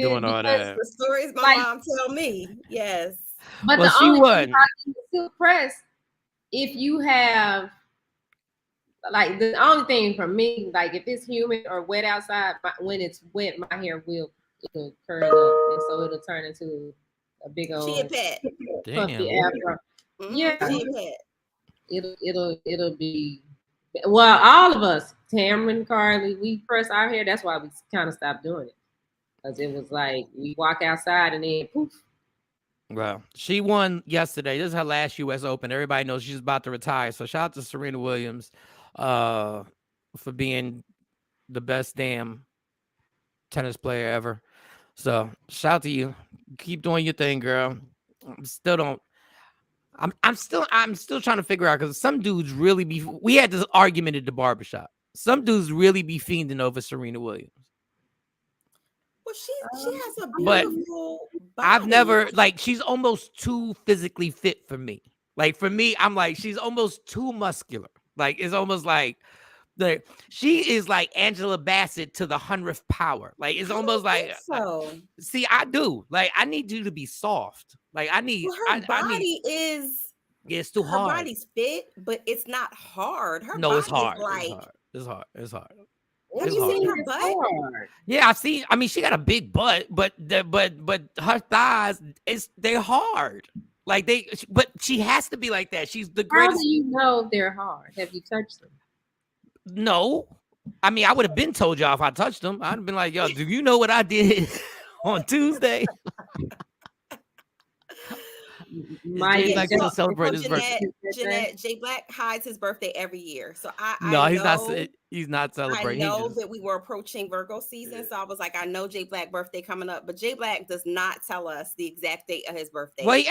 doing all that. The stories my mom tell me. Yes, but the only thing silk press, if you have, like, the only thing for me, like, if it's humid or wet outside, when it's wet, my hair it'll curl up, and so it'll turn into a big old chia pet. Puffy afro. Yeah, chia pet. It'll be, well, all of us, Tamron, Carly, we press our hair. That's why we kind of stopped doing it, because it was like we walk outside and then poof. Well, she won yesterday. This is her last U.S. Open. Everybody knows she's about to retire. So shout out to Serena Williams for being the best damn tennis player ever. So shout out to you. Keep doing your thing, girl. I'm still trying to figure out, because some dudes really be. We had this argument at the barbershop. Some dudes really be fiending over Serena Williams. Well, she has a beautiful body. I've never, like, she's almost too physically fit for me. Like, for me, I'm like, she's almost too muscular. Like, it's almost like she is like Angela Bassett to the 100th power. Like, it's almost like, see, I do. Like, I need you to be soft. Like, I need, her body is, it's too hard. Her body's fit, but it's not hard. Her no, it's hard. It's hard. It's hard. Have you seen her butt? Yeah, I've seen. I mean, she got a big butt, but her thighs, they're hard. Like, but she has to be like that. She's the greatest. How do you know they're hard? Have you touched them? No, I mean, I would have been told y'all if I touched them. I'd have been like, yo, do you know what I did on Tuesday? Jay Black still celebrate his birthday? Jeanette, Jay Black hides his birthday every year. So I know, he's not celebrating. I know that we were approaching Virgo season. So I was like, I know Jay Black birthday coming up, but Jay Black does not tell us the exact date of his birthday. Well,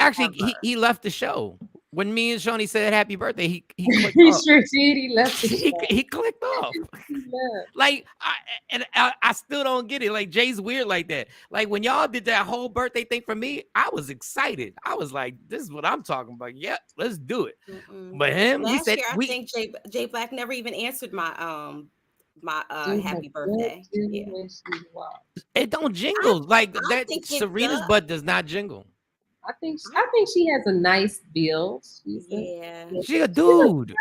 he left the show. When me and Shawnee said happy birthday, he clicked he off. Sure did. He left the show. He clicked off. Like, I still don't get it. Like, Jay's weird like that. Like, when y'all did that whole birthday thing for me, I was excited. I was like, this is what I'm talking about. Yeah, let's do it. But him, last he said, year, I think Jay Black never even answered my happy birthday. Yeah. It don't jingle. That Serena's butt does not jingle. I think she has a nice build. She's a dude.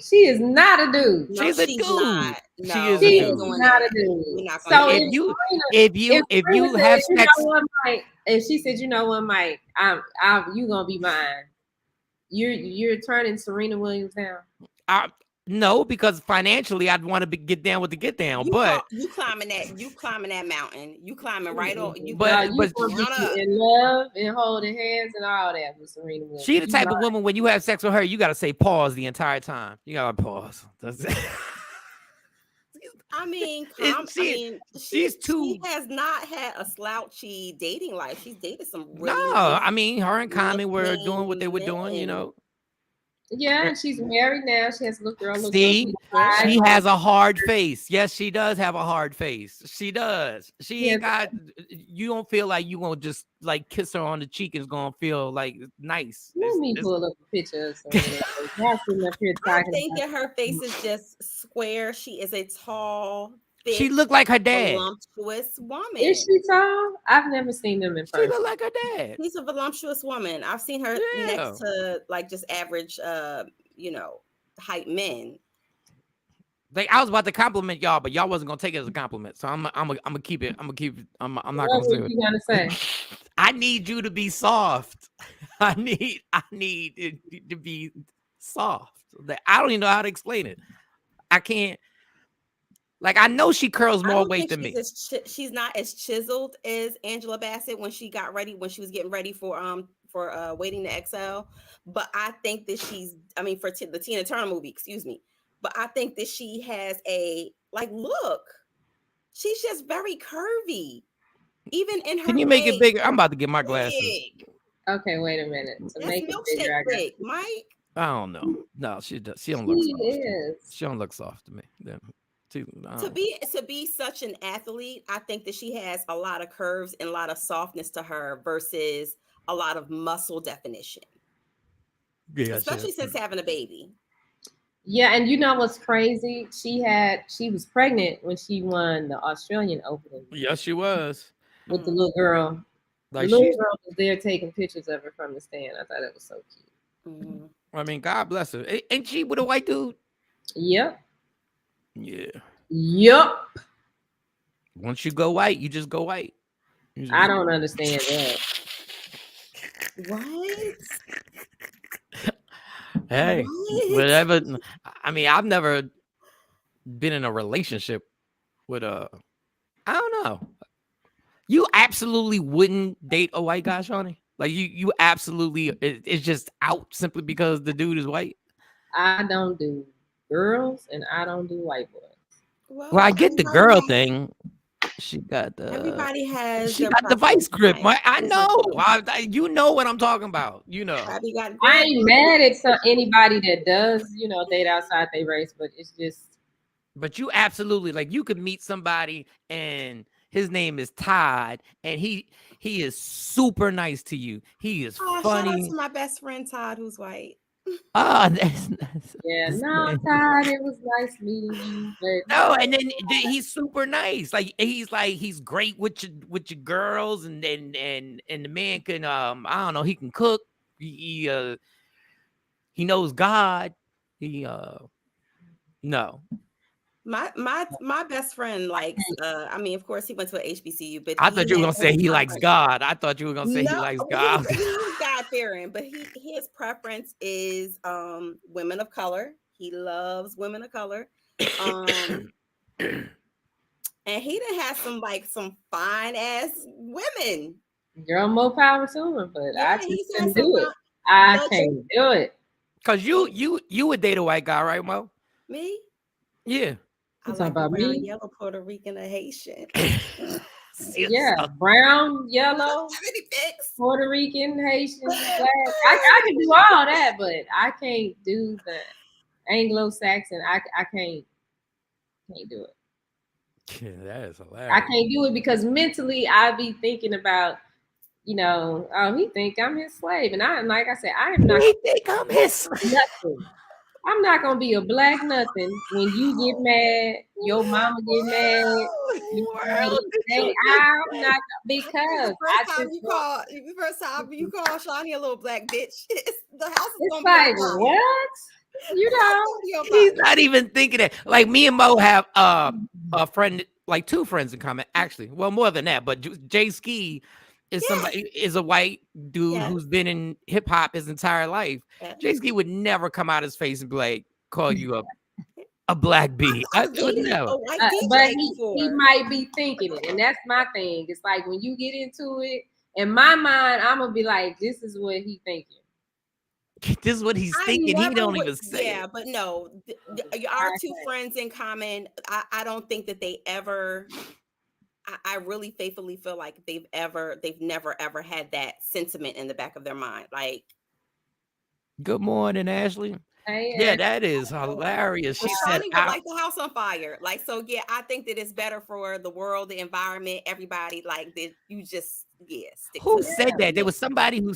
She is not a dude. No, she's a dude. Not. No, she is a dude. Not a dude. So if you have sex, you know what, Mike, and she said, you know what, Mike, you gonna be mine. You're turning Serena Williams down. No, because financially I'd want to get down with the get down. But you climbing that mountain. You climbing right on. You in love and holding hands and all that with Serena Williams. She the type of woman when you have sex with her, you gotta say pause the entire time. You gotta pause. That's it. I mean, she's too. She has not had a slouchy dating life. She's dated some really. No, I mean, her and Common were doing what they were doing. You know. Yeah, and she's married now. She has a little girl. See, she has a hard face. Yes, she does have a hard face. She does. She ain't got. You don't feel like you gonna just like kiss her on the cheek is gonna feel like nice. Let me pull up a picture. I think that her face is just square. She is a tall. Thick, she looked like her dad. Voluptuous woman. Is she tall? I've never seen them in person. She looked like her dad. She's a voluptuous woman. I've seen her next to like just average, height men. Like I was about to compliment y'all, but y'all wasn't gonna take it as a compliment. So I'm gonna keep it. I'm not gonna say it. What you gonna say? I need you to be soft. I need it to be soft. I don't even know how to explain it. I can't. Like I know she curls more weight than me. She's not as chiseled as Angela Bassett when she was getting ready for Waiting to Exhale. But I think that for the Tina Turner movie, excuse me. But I think that she has a look. She's just very curvy. Even in her. Can you make it bigger? I'm about to get my glasses. Big. Okay, wait a minute. So make it bigger, big, Mike. I don't know. No, she does. She don't look soft. She don't look soft to me. To be such an athlete, I think that she has a lot of curves and a lot of softness to her versus a lot of muscle definition. Yeah, especially since having a baby. Yeah, and you know what's crazy? She was pregnant when she won the Australian Open. Yes, she was. With the little girl. Like the little girl was there taking pictures of her from the stand. I thought it was so cute. Mm-hmm. I mean, God bless her. Ain't she with a white dude? Yep. Yeah. Yup. Once you go white, you just go white. I don't understand that. What? Hey, whatever. I mean, I've never been in a relationship with I don't know. You absolutely wouldn't date a white guy, Shawnee? Like you absolutely, it's just out simply because the dude is white? I don't do girls and I don't do white boys. Well, I get the girl thing. She got the. Everybody has. She got the vice grip. I know. You know what I'm talking about. You know. I ain't mad at anybody that does, date outside their race, but it's just. But you absolutely you could meet somebody and his name is Todd, and he is super nice to you. He is funny. Shout out to my best friend Todd, who's white. That's yeah, no, Todd, it was nice meeting you. But no, and then he's super nice. He's great with your girls, and the man can I don't know, he can cook. He knows God. No. My best friend likes of course he went to an HBCU, but I thought you were gonna say he likes God. I thought you were gonna say he likes God. He's God-fearing, but his preference is women of color. He loves women of color. And he done had some fine ass women. Girl, more power to him, but Yeah, I just can't do it. I can't do it. Cause you would date a white guy, right, Mo? Me? Yeah. I like about brown, yellow, Puerto Rican, or Haitian. Yeah, brown, yellow, Puerto Rican, Haitian, black. I can do all that, but I can't do the Anglo-Saxon. I can't do it. Yeah, that is hilarious. I can't do it because mentally I be thinking about, oh, he think I'm his slave, and like I said, I am not. He think I'm his nothing. I'm not gonna be a black nothing when you get mad, your mama get mad. I'm not because the first time you call Shawnee a little black bitch. The house is gonna like be what? He's not even thinking that. Like me and Mo have a friend, like two friends in common, actually. Well, more than that, but Jay Ski is a white dude who's been in hip hop his entire life. Jay Ski would never come out his face and be like, call you a black bee. I would never. But he might be thinking it, and that's my thing. It's like when you get into it, in my mind, I'm gonna be like, this is what he thinking. This is what he's thinking. He don't even say. Yeah, but no, our two friends in common. I don't think that they ever. I really faithfully feel like they've never ever had that sentiment in the back of their mind. Like, good morning, Ashley. Hey, yeah, that is hilarious. She said, would like the house on fire. Like, so yeah, I think that it's better for the world, the environment, everybody. Like that, you just Who said that? There was somebody who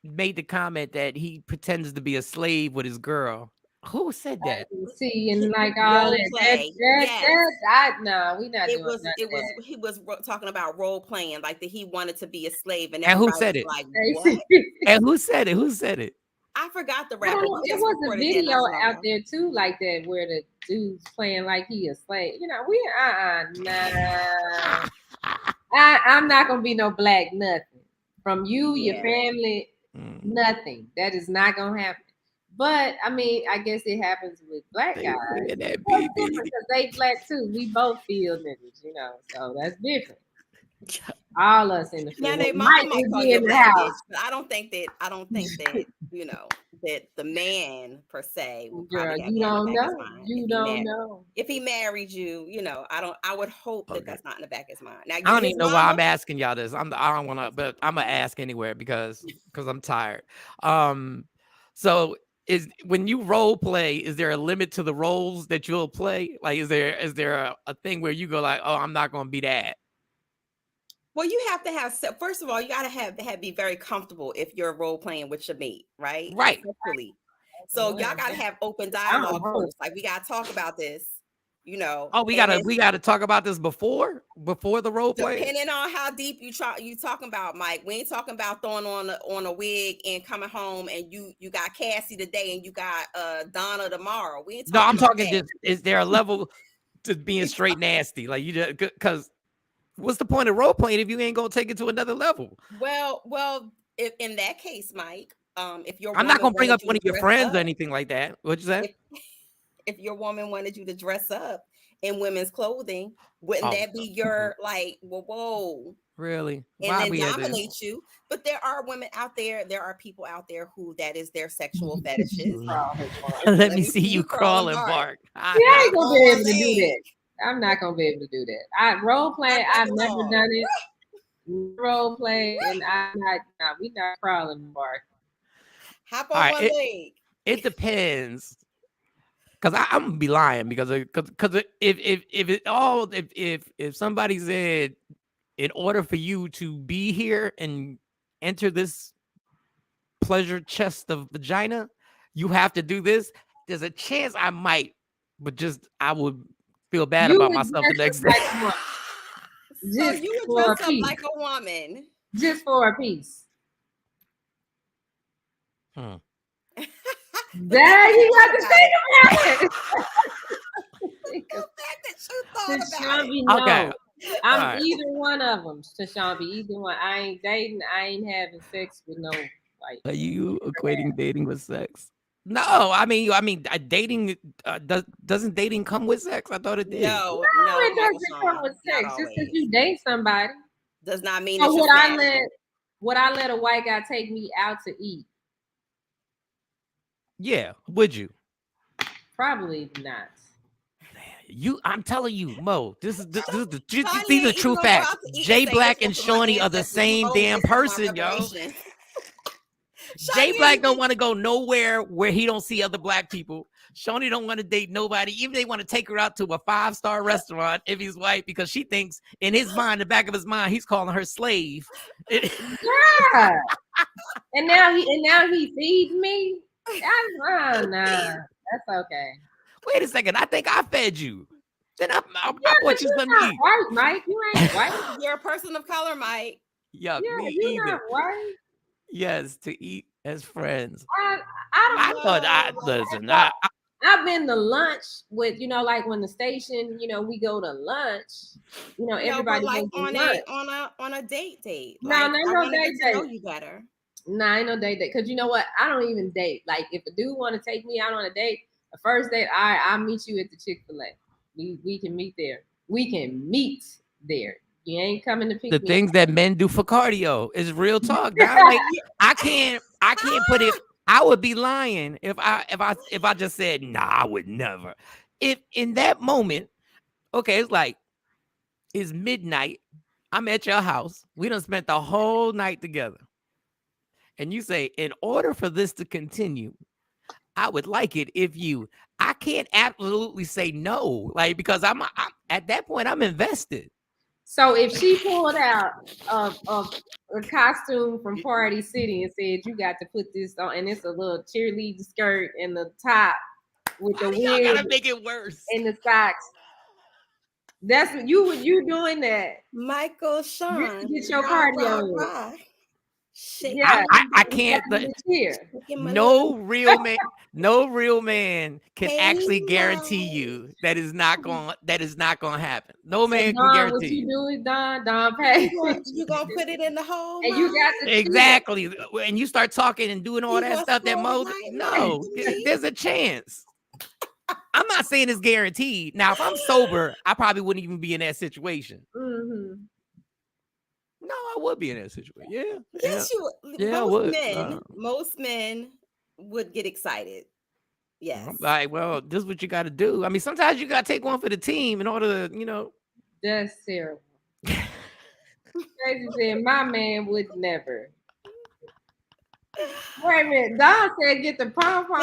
made the comment that he pretends to be a slave with his girl. Who said that? See, and like all that. No, we not doing that. He was talking about role playing, like that he wanted to be a slave, and who said it? Like, what? And who said it? Who said it? I forgot the rapper. There was a video out there too, like that, where the dude's playing like he a slave. Nah. I'm not gonna be no black nothing from you, your family, nothing. That is not gonna happen. But I mean, I guess it happens with black guys. Because they black too. We both feel niggas, so that's different. All us in the field. Now, might be in the house. But I don't think that that the man per se. Girl, you don't know. You don't know. If he married you, I would hope that that's not in the back of his mind. Now, I don't even know why I'm asking y'all this. I don't want to, but I'm gonna ask anywhere because I'm tired. So when you role play, is there a limit to the roles that you'll play? Like, is there a thing where you go like, oh, I'm not gonna be that? Well, you have to have. First of all, you gotta have be very comfortable if you're role playing with your mate, right? Right. Especially. So y'all gotta have open dialogue first. Like, we gotta talk about this. Oh, we gotta talk about this before the role play. Depending on how deep you talking about, Mike. We ain't talking about throwing on a wig and coming home and you got Cassie today and you got Donna tomorrow. We ain't talking. No, I'm talking just, is there a level to being straight nasty? Like, you just, because what's the point of role playing if you ain't gonna take it to another level? Well, if in that case, Mike, if you're, I'm not gonna bring up one of your friends or anything like that. What'd you say? If your woman wanted you to dress up in women's clothing, wouldn't that be your like, whoa? Really? And then dominate you? But there are women out there, there are people out there who that is their sexual fetishes. Let me see you crawl and bark. I ain't gonna be able to do that. I'm not gonna be able to do that. Role play, I've never done it. Role play, and we not crawling and barking. Hop on one leg. It depends. Because I'm gonna be lying because if somebody said in order for you to be here and enter this pleasure chest of vagina, you have to do this. There's a chance I might, but I would feel bad about myself the next day. So you would dress up like a woman just for a piece. Dad, you got to think about it. The fact that you thought about it. Okay. I'm either one of them. Tashawn, either one. I ain't dating. I ain't having sex with no. Like, are you equating dating with sex? No, I mean, dating. Doesn't dating come with sex? I thought it did. No, it doesn't come with sex. Just because you date somebody does not mean so it's would I let a white guy take me out to eat? Yeah, would you? Probably not. I'm telling you, Mo. These are the true facts. Jay Black and Shawnee are the same damn person, yo. Jay Black don't want to go nowhere where he don't see other black people. Shawnee don't want to date nobody, even they want to take her out to a 5-star restaurant if he's white, because she thinks in his mind, the back of his mind, he's calling her slave. Yeah. and now he feeds me. Nah, that's okay. Wait a second, I think I fed you. Then I bought you something to eat. White, Mike. You ain't white. You're a person of color, Mike. Yeah, me you're either. not white. Yes, to eat as friends. I thought listen. I've been to lunch with, like when the station, we go to lunch, everybody like on a date. No, like, no date. Know you better. Nah, ain't no date. Cause you know what? I don't even date. Like if a dude want to take me out on a date, the first date, all right, I'll meet you at the Chick-fil-A. We can meet there. We can meet there. You ain't coming to pick the me things up. that men do for cardio is real talk. Like, I can't put it. I would be lying if I just said, nah, I would never. If in that moment, okay, it's midnight. I'm at your house. We done spent the whole night together. And you say, in order for this to continue, I would like it if I can't absolutely say no, like, because I'm at that point, I'm invested. So if she pulled out a costume from Party City and said, you got to put this on, and it's a little cheerleading skirt and the top with the wig, gotta make it worse, and the socks. That's what you doing that. Michael Shawn. Get your cardio. Yeah, I can't. No real man can actually guarantee you that is not going to happen. No man can guarantee. What you doing, Don Pay? You gonna put it in the hole, and you got to exactly. And you start talking and doing all that stuff. That Mo, no, there's a chance. I'm not saying it's guaranteed. Now, if I'm sober, I probably wouldn't even be in that situation. Mm-hmm. No, I would be in that situation. Yeah. Yes, you would. Yeah, most men would get excited. Yes. Like, well, this is what you got to do. I mean, sometimes you got to take one for the team in order to, That's terrible. Crazy said, my man would never. Wait a minute. Don said, get the pom-pom.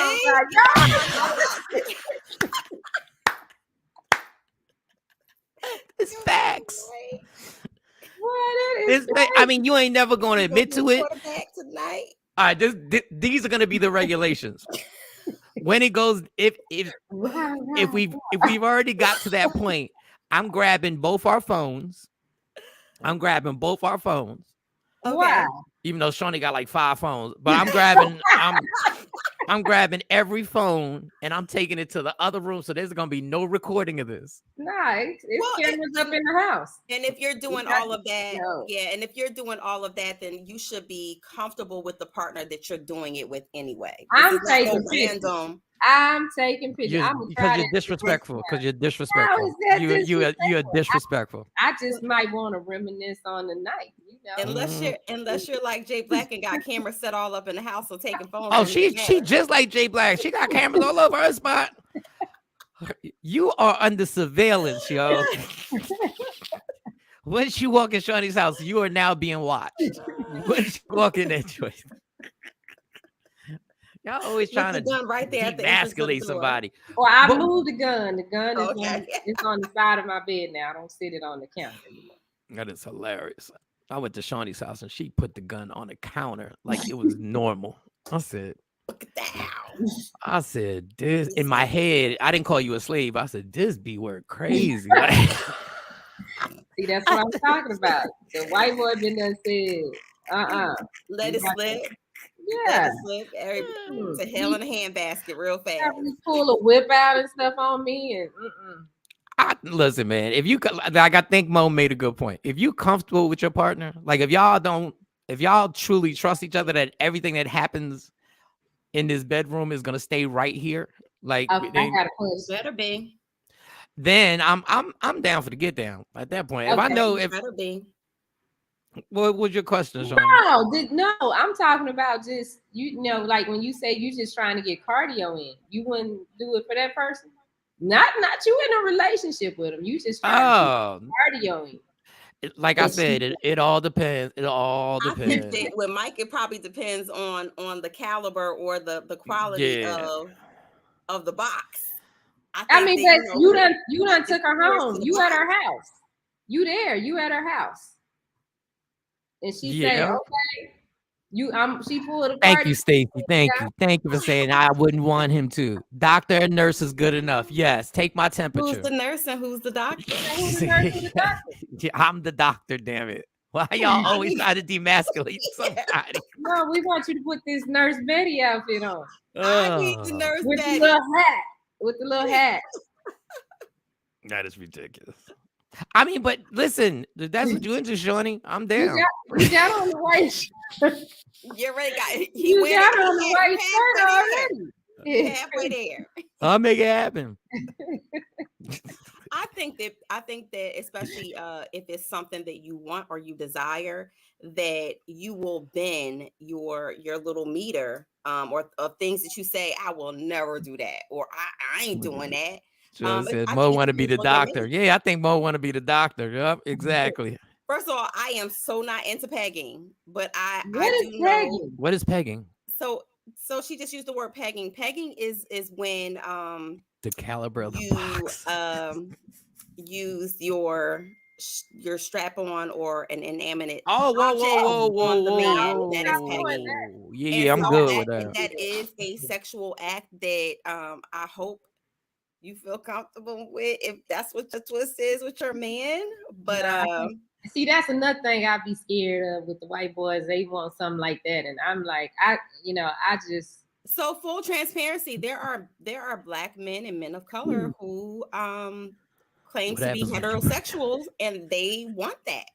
It's facts. I mean, you ain't never going to admit to it. Tonight. All right, these are going to be the regulations. When it goes, if we've already got to that point, I'm grabbing both our phones. Okay. Even though Shawnee got like 5 phones, but I'm grabbing every phone and I'm taking it to the other room, so there's gonna be no recording of this. Nah, it's cameras up in the house. And if you're doing all of that, then you should be comfortable with the partner that you're doing it with anyway. I'm taking pictures. Because you're disrespectful. You're disrespectful. I just might want to reminisce on the night, Unless you're like Jay Black and got cameras set all up in the house, so taking photos. Oh, she just like Jay Black. She got cameras all over her spot. You are under surveillance, yo. Once you walk in Shawnee's house, you are now being watched. Once you walk in that choice. Y'all always trying to demasculate somebody. Well, I moved the gun. The gun is on the side of my bed now. I don't sit it on the counter anymore. That is hilarious. I went to Shawnee's house and she put the gun on the counter like it was normal. I said, this in my head. I didn't call you a slave. I said, this B word crazy. See, that's what I'm talking about. The white boy been done said, let it slip. Yeah, to hell in a handbasket real fast. Pull a whip out and stuff on me, and listen, man. If I think Mo made a good point. If you comfortable with your partner, like if y'all truly trust each other that everything that happens in this bedroom is gonna stay right here, like better be. Then I'm down for the get down at that point. Okay. If I know if better be. What was your question, Shawn? No, I'm talking about just like when you say you just trying to get cardio in, you wouldn't do it for that person. Not you in a relationship with them. You just trying to get cardio in. Like I said, it all depends. It all depends. I think that with Mike, it probably depends on the caliber or the quality of the box. I mean, but you done took her home. You at her house. You there. You at her house. And she say, okay. She pulled a party. Thank you, Stacy. Thank you for saying I wouldn't want him to. Doctor and nurse is good enough. Yes, take my temperature. Who's the nurse and who's the doctor? Who's the nurse and the doctor? I'm the doctor, damn it. Why y'all always try to demasculate somebody? No, we want you to put this Nurse Betty outfit on. I need the Nurse with Betty. With the little hat. That is ridiculous. I mean, but listen, that's what you into, Shawnee. I'm down. You got on the white shirt. You already got it. You got on the white shirt already. Halfway there. I'll make it happen. I think that especially if it's something that you want or you desire, that you will bend your little meter or of things that you say, I will never do that, or I ain't doing that. Said Mo want to be the doctor. Yeah, I think Mo want to be the doctor. Yep, exactly. First of all, I am so not into pegging, but What is pegging? What is pegging? So she just used the word pegging. Pegging is when the caliber of the box. Use your strap-on or an inanimate object on the man. That is pegging. Yeah, I'm good with that. That is a sexual act that I hope you feel comfortable with, if that's what your twist is with your man. But see, that's another thing I'd be scared of with the white boys. They want something like that, and I'm like, I just. So full transparency, there are Black men and men of color who claim to be heterosexuals, and they want that.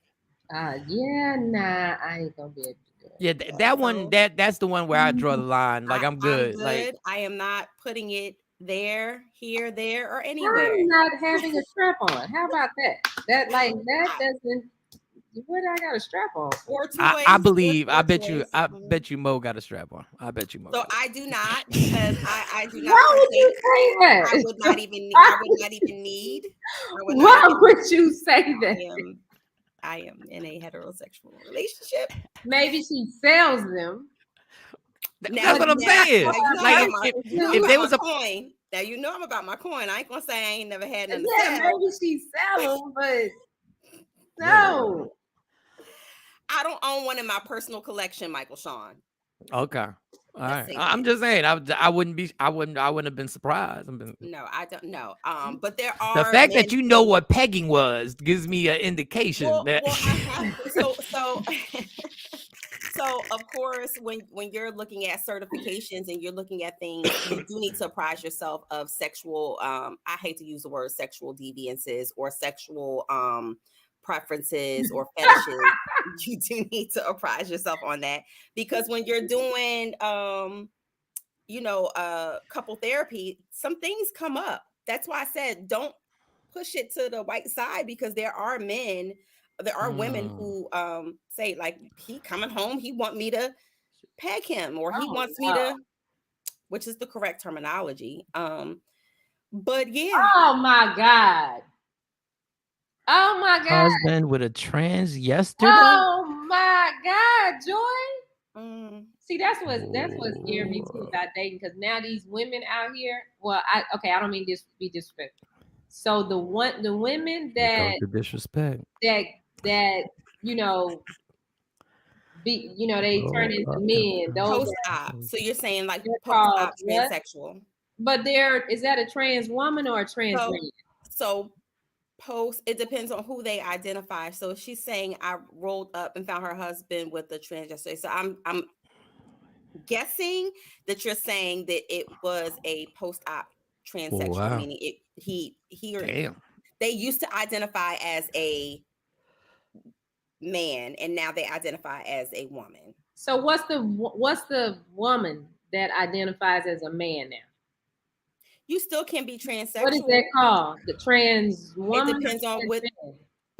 I ain't gonna be able to do it. Yeah, that one, that's the one where I draw the line. Like I'm good. Like I am not putting it there, here, there, or anywhere. I'm not having a strap on. How about that? That doesn't. What I got a strap on? I believe. I bet you Mo got a strap on. I bet you Mo. So I do not, because I do not. Why would you say that? I would not even need. Why would you say that? I am in a heterosexual relationship. Maybe she sells them. That's what I'm saying. Like if there was a coin, now you know I'm about my coin. I ain't gonna say I ain't never had none. Yeah, maybe she sells them, but no. I don't own one in my personal collection, Michael Shawn. Okay. All right. I'm just saying I wouldn't have been surprised. No, I don't know. But there are the fact that you know what pegging was gives me an indication that So of course, when you're looking at certifications and you're looking at things, you do need to apprise yourself of sexual. I hate to use the word sexual deviances or sexual preferences or fetishes. You do need to apprise yourself on that, because when you're doing couple therapy, some things come up. That's why I said don't push it to the white side, because there are women who say, like, he coming home, he want me to peg him, or he wants me to, which is the correct terminology. But yeah. Oh my God. Husband with a trans yesterday. Oh my God, Joy. See, that's what scared me too about dating, because now these women out here. Well, I don't mean this to be disrespectful. So the women that the disrespect that they turn into men. Those post-op. So you're saying like post-op transsexual. But is that a trans woman or a trans man? So it depends on who they identify. So if she's saying I rolled up and found her husband with a transgender, so I'm guessing that you're saying that it was a post-op transsexual, meaning he or they used to identify as a man and now they identify as a woman. So what's the woman that identifies as a man now? You still can be transsexual. What is that called? The trans woman? It depends on what.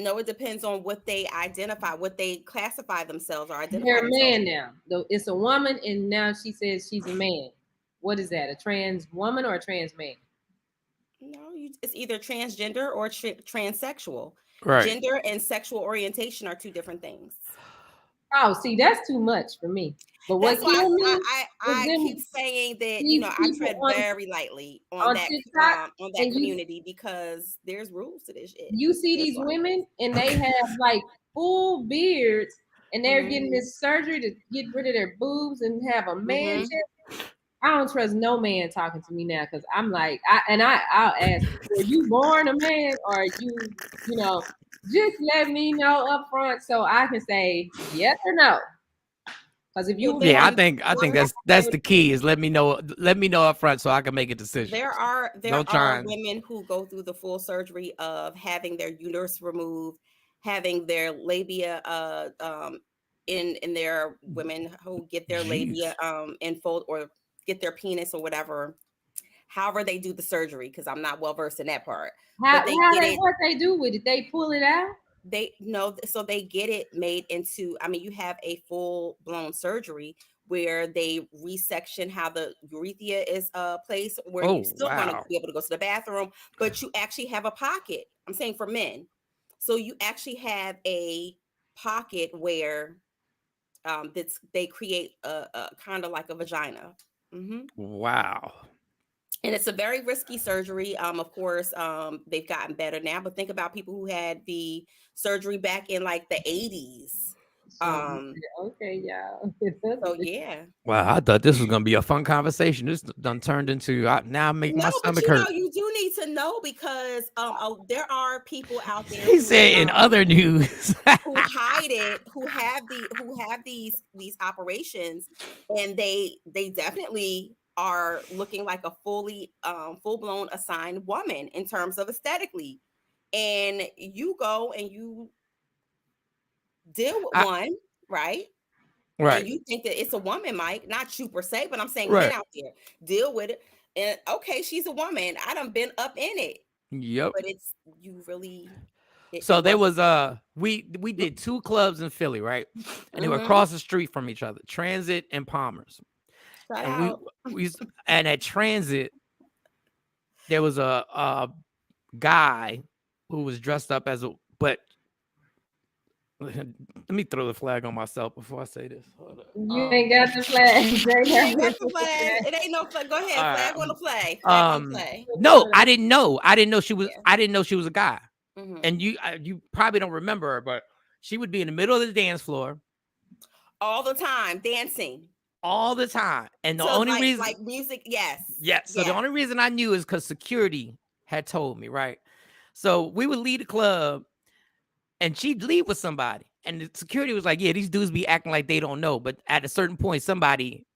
No, it depends on what they identify, what they classify themselves or identify. They're a man now. Though it's a woman, and now she says she's a man. What is that? A trans woman or a trans man? No, it's either transgender or transsexual. Right. Gender and sexual orientation are two different things. Oh, see, that's too much for me. But what killed me? I keep saying that, you know, I tread very lightly on that TikTok, on that community because there's rules to this shit. You see these women and they have like full beards and they're getting this surgery to get rid of their boobs and have a man chest. I don't trust no man talking to me now because I'm like, I'll ask, were you born a man or you know, just let me know up front so I can say yes or no. Because if you, I think that's the key is let me know up front so I can make a decision. There are women who go through the full surgery of having their uterus removed, having their labia in their women who get their labia enfold or get their penis or whatever. However they do the surgery, because I'm not well versed in that part. What they do with it? They pull it out. So they get it made into, I mean, you have a full-blown surgery where they resection how the urethra is placed, where you still want to be able to go to the bathroom, but you actually have a pocket. I'm saying for men. So you actually have a pocket where they create a kind of like a vagina. Mm-hmm. Wow. And it's a very risky surgery. Of course, they've gotten better now, but think about people who had the surgery back in like the 80s. Okay, y'all. So yeah. Wow, I thought this was gonna be a fun conversation. This done turned into now make my stomach hurt. You do need to know because there are people out there. He said in other news who hide it, who have these operations, and they definitely are looking like a full-blown assigned woman in terms of aesthetically. And you go and you deal with one, right? Right. And you think that it's a woman, Mike, not you per se, but I'm saying men out there deal with it. And okay, she's a woman. I done been up in it. Yep. But it's you really. So there was we did 2 clubs in Philly, right? And they were across the street from each other, Transit and Palmer's. And and at Transit, there was a guy who was dressed up as but let me throw the flag on myself before I say this. Hold up. You ain't got the flag. It ain't no flag. Go ahead. Flag on the flag. Flag on the flag. No, I didn't know. I didn't know she was. I didn't know she was a guy. And you probably don't remember her, but she would be in the middle of the dance floor all the time, dancing. All the time. And the only reason like music, yes. So the only reason I knew is because security had told me, right? So we would leave the club and she'd leave with somebody. And the security was like, yeah, these dudes be acting like they don't know. But at a certain point, somebody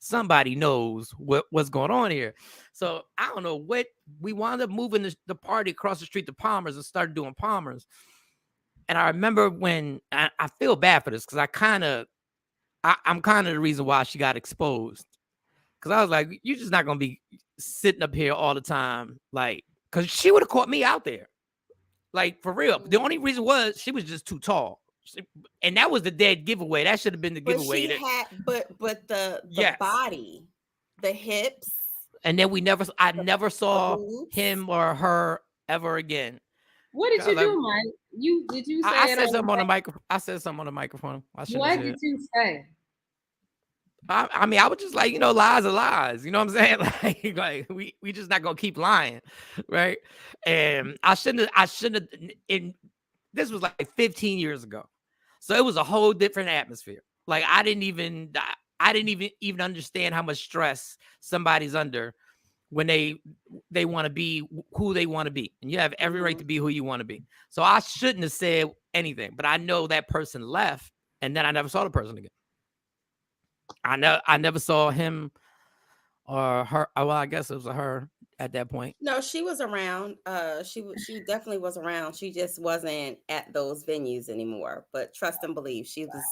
knows what's going on here. So I don't know what we wound up moving the party across the street to Palmer's and started doing Palmer's. And I remember when I feel bad for this because I'm kind of the reason why she got exposed. Because I was like, you're just not going to be sitting up here all the time. Like, because she would have caught me out there. Like, for real. The only reason was she was just too tall. And that was the dead giveaway. That should have been the giveaway. But the body, the hips. And then I never saw him or her ever again. What did you do, Mike? Did you say I said something on the microphone. I said something on the microphone. What did you say? I mean, I was just like, lies are lies. You know what I'm saying? Like we just not gonna keep lying, right? And I shouldn't have. This was like 15 years ago, so it was a whole different atmosphere. Like I didn't even understand how much stress somebody's under when they want to be who they want to be, and you have every right to be who you want to be. So I shouldn't have said anything, but I know that person left, and then I never saw the person again. I never saw him or her. Well, I guess it was her at that point. No, she was around. She definitely was around. She just wasn't at those venues anymore. But trust and believe, she was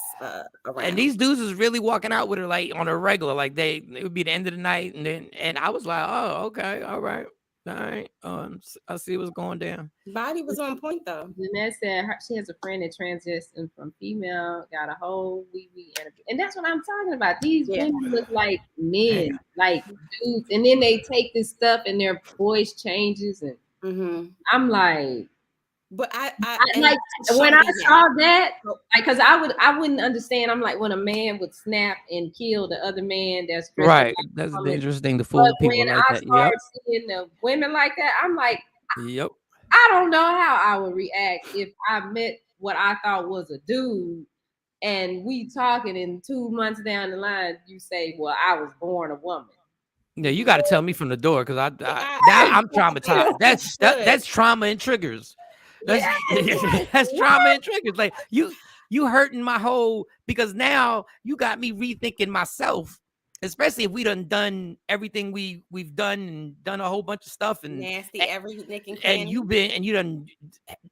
around. And these dudes was really walking out with her like on a regular. Like it would be the end of the night, and I was like, oh, okay, all right. All right. I see what's going down. Body was on point though. Jeanette said she has a friend that transitioned from female, got a whole wee, and that's what I'm talking about. These women look like men, like dudes, and then they take this stuff and their voice changes, and I'm like. But I like when I saw that, like, because I wouldn't understand. I'm like, when a man would snap and kill the other man, that's right. That's a dangerous thing to fool people when like I that. Start seeing the women like that, I'm like, yep. I don't know how I would react if I met what I thought was a dude, and we talking, and 2 months down the line, you say, "Well, I was born a woman." Yeah, you got to tell me from the door because now I'm traumatized. That's trauma and triggers. That's trauma and triggers. Like you hurting my whole, because now you got me rethinking myself, especially if we done everything we've done and done a whole bunch of stuff and nasty every nick and cranny. And you done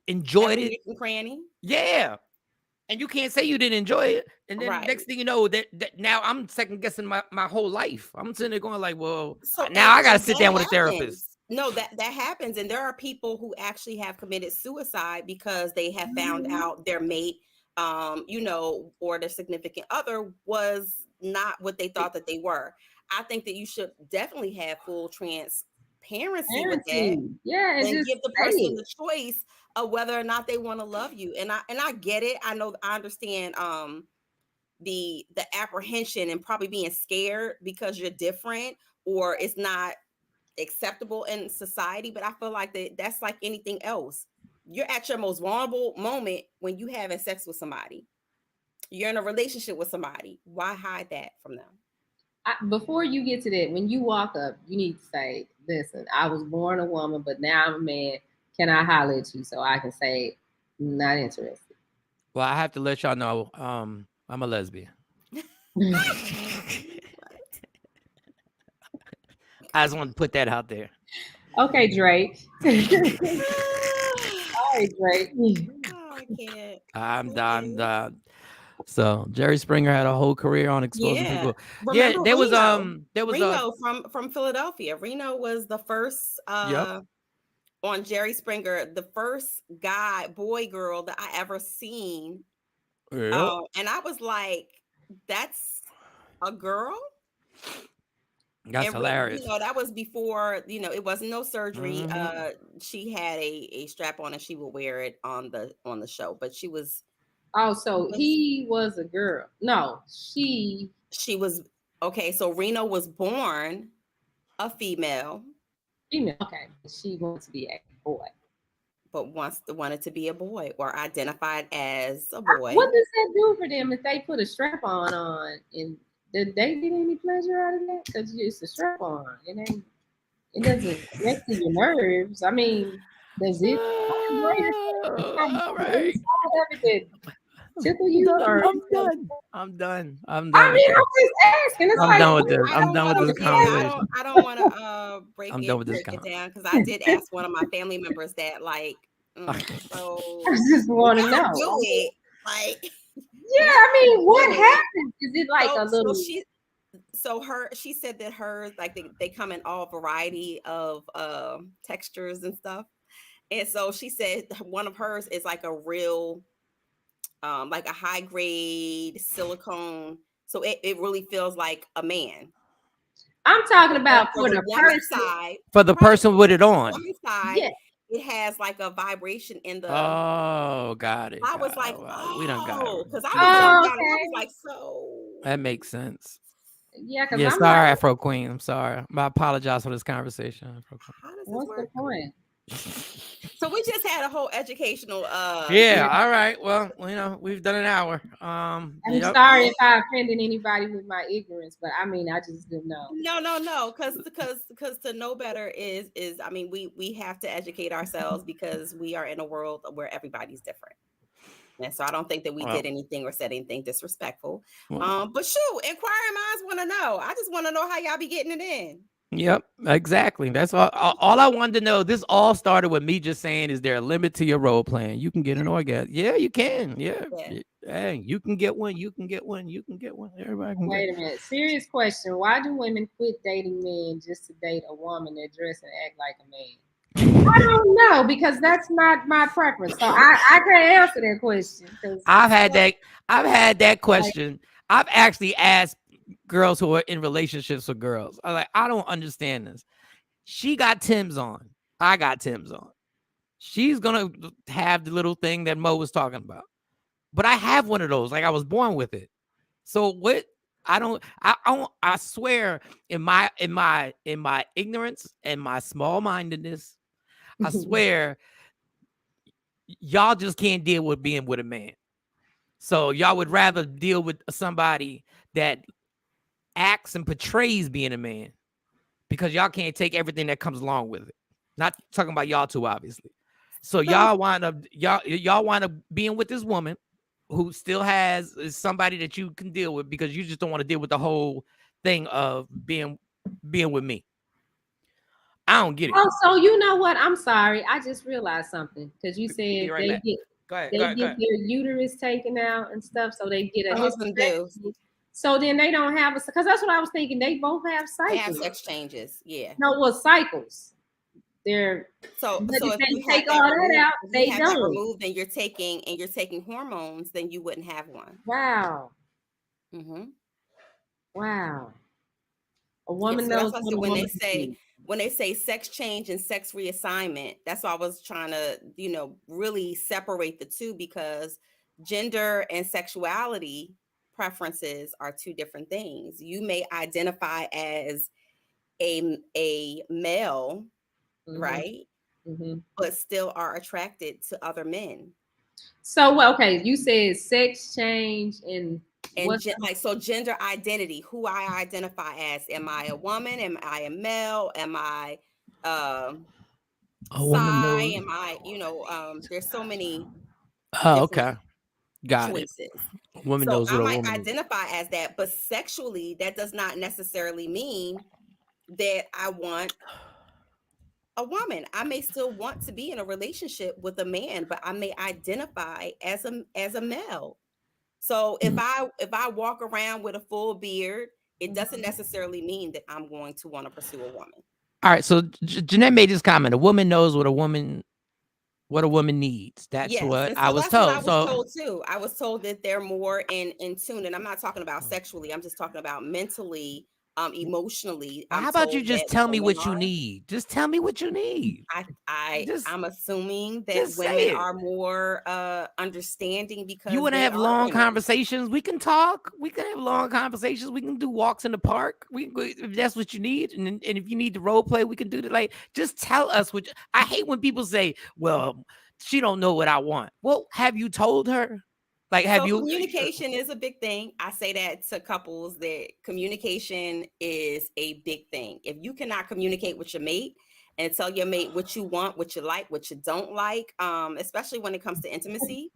enjoyed every it. Nick and cranny. Yeah. And you can't say you didn't enjoy it. And then next thing you know, that now I'm second guessing my whole life. I'm sitting there going like, well, so now I got to sit down with a therapist. No, that happens. And there are people who actually have committed suicide because they have found out their mate, or their significant other was not what they thought that they were. I think that you should definitely have full transparency with that. Yeah, and give the person the choice of whether or not they want to love you. And I get it. I understand the apprehension and probably being scared because you're different or it's not acceptable in society. But I feel like that's like anything else. You're at your most vulnerable moment when you having sex with somebody. You're in a relationship with somebody. Why hide that from them? Before you get to that, when you walk up, you need to say, listen, I was born a woman, but now I'm a man. Can I holler at you so I can say, not interested? Well, I have to let y'all know I'm a lesbian. I just want to put that out there. Okay, Drake. All right, Drake. Oh, I can't. I'm done. So Jerry Springer had a whole career on exposing people. Remember there was Reno from Philadelphia. Reno was the first on Jerry Springer, the first boy girl that I ever seen. Yep. And I was like, that's a girl. That's hilarious. That was before, it wasn't no surgery. She had a strap on and she would wear it on the show, but she was. Oh, so he was a girl. No, she was. Okay, so Reno was born a female. Okay. She wants to be a boy. But wanted to be a boy or identified as a boy. What does that do for them if they put a strap on and did they get any pleasure out of that? Because it's a strap on. It doesn't connect to your nerves. I mean, does it? All right. Tickle you? I'm done. I mean, I'm just asking. I'm done with this. I'm done with this conversation. I don't want to break it down because I did ask one of my family members that, like, so I just want to know. Do it, like. Yeah, I mean, what happens? Is it like a little? She said that hers, like, they come in all variety of textures and stuff, and so she said one of hers is like a real. Like a high grade silicone, so it really feels like a man. I'm talking about for the person side, for the person with it on. Side, it has like a vibration in the. Oh, got it. I was like, we don't got it because I was like, so that makes sense. Yeah, I'm sorry, Afro Queen. I'm sorry. I apologize for this conversation. What's the point? So we just had a whole educational all right. Well, we've done an hour. I'm sorry if I offended anybody with my ignorance, but I mean, I just didn't know. No, because to know better is I mean, we have to educate ourselves because we are in a world where everybody's different. And so I don't think that we did anything or said anything disrespectful. But shoot, inquiring minds want to know. I just want to know how y'all be getting it in. Yep, exactly. That's all I wanted to know. This all started with me just saying, is there a limit to your role playing? You can get an orgasm. Yeah, you can. Yeah. Hey, you can get one. You can get one. You can get one. Everybody can. Wait a minute. Serious question. Why do women quit dating men just to date a woman that dress and act like a man? I don't know, because that's not my preference. So I can't answer that question. I've had that question. I've actually asked girls who are in relationships with girls. I'm like, I don't understand this. She got Tim's on. I got Tim's on. She's gonna have the little thing that Mo was talking about. But I have one of those. Like, I was born with it. So what? I swear, in my ignorance and my small-mindedness, I swear y'all just can't deal with being with a man. So y'all would rather deal with somebody that acts and portrays being a man, because y'all can't take everything that comes along with it. Not talking about y'all two, obviously. So y'all wind up being with this woman who still is somebody that you can deal with, because you just don't want to deal with the whole thing of being with me. I don't get it. Oh, so you know what? I'm sorry. I just realized something, because you said right they get their uterus taken out and stuff, so they get a hysterectomy. So then they don't have because that's what I was thinking. They both have cycles. They have sex changes. Yeah. No, well, cycles. They're so if they take all that out, they have don't that removed, and you're taking hormones, then you wouldn't have one. Wow. Mm-hmm. Wow. A woman knows when they say sex change and sex reassignment. That's why I was trying to, really separate the two, because gender and sexuality preferences are two different things. You may identify as a male, right? Mm-hmm. But still are attracted to other men. So, okay, you said sex change and gender identity, who I identify as. Am I a woman? Am I a male? Am I a woman? Am I, there's so many okay. Got choices. It. Woman so knows what I might woman identify as that, but sexually, that does not necessarily mean that I want a woman. I may still want to be in a relationship with a man, but I may identify as a male. So if I walk around with a full beard, it doesn't necessarily mean that I'm going to want to pursue a woman. All right. So Jeanette made this comment: a woman knows what a woman needs. That's what I was told. What I was told too. I was told that they're more in tune, and I'm not talking about sexually. I'm just talking about mentally. Emotionally. How about you just tell me what you need? Just tell me what you need. I'm assuming that women are more understanding, because you want to have long conversations. We can talk. We can have long conversations. We can do walks in the park. If that's what you need, and if you need to role play, we can do that. Like, just tell us what. I hate when people say, "Well, she don't know what I want." Well, have you told her? Like, communication is a big thing. I say that to couples, that communication is a big thing. If you cannot communicate with your mate and tell your mate what you want, what you like, what you don't like, especially when it comes to intimacy.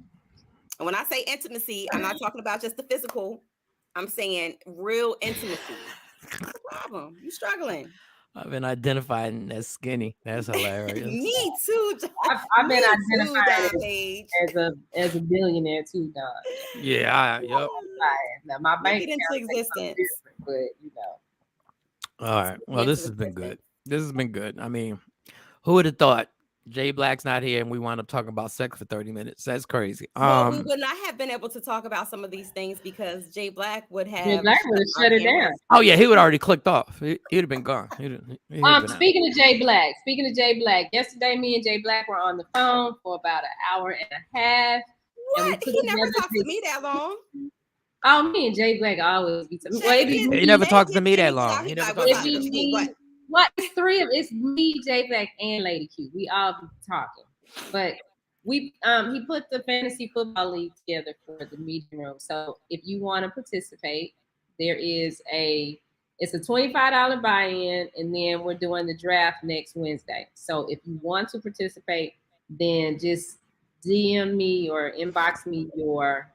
And when I say intimacy, I'm not talking about just the physical. I'm saying real intimacy. What's the problem? You struggling? I've been identifying as skinny. That's hilarious. Me too. I've been identified as a billionaire too, Don. Yeah. Yep. Now my bank account into existence, but All right. Well, this has been good. This has been good. I mean, who would have thought Jay Black's not here and we wound up talking about sex for 30 minutes? That's crazy. Well, we would not have been able to talk about some of these things, because Jay Black would have shut it down. Oh yeah, he would already clicked off. He'd have been gone. Speaking of Jay Black, yesterday me and Jay Black were on the phone for about an hour and a half. What? He never talked to me that long. Oh, me and Jay Black always be talking. He never talks to me that long. He never talks to me. What? It's me, Jay Black, and Lady Q. We all be talking, but he put the fantasy football league together for the meeting room. So if you want to participate, it's a $25 buy-in, and then we're doing the draft next Wednesday. So if you want to participate, then just DM me or inbox me your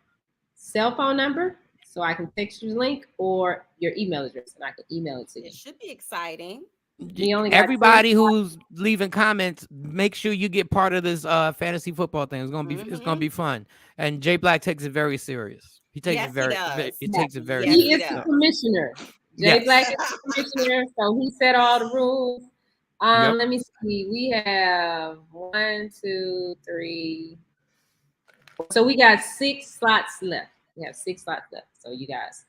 cell phone number so I can text you the link, or your email address and I can email it to you. It should be exciting. Everybody who's leaving comments, make sure you get part of this fantasy football thing. It's gonna be fun. And Jay Black takes it very serious. He takes it very. He takes it very. He is the commissioner. Jay Black is the commissioner, so he set all the rules. Let me see. We have 1, 2, 3. So we got 6 slots left. We have 6 slots left. So you guys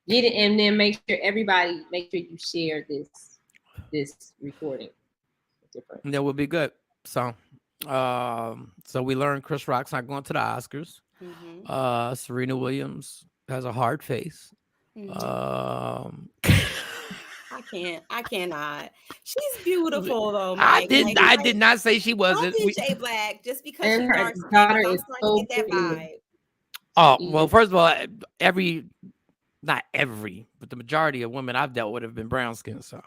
get it, and then make sure you share this recording. That would be good. So, so we learned Chris Rock's not going to the Oscars. Serena Williams has a hard face. I cannot. She's beautiful though. Mike. I did not say she wasn't. Don't do Jay Black just because she's dark skin. I'm starting to get that vibe. Oh well, first of all, not every, but the majority of women I've dealt with have been brown skin. So,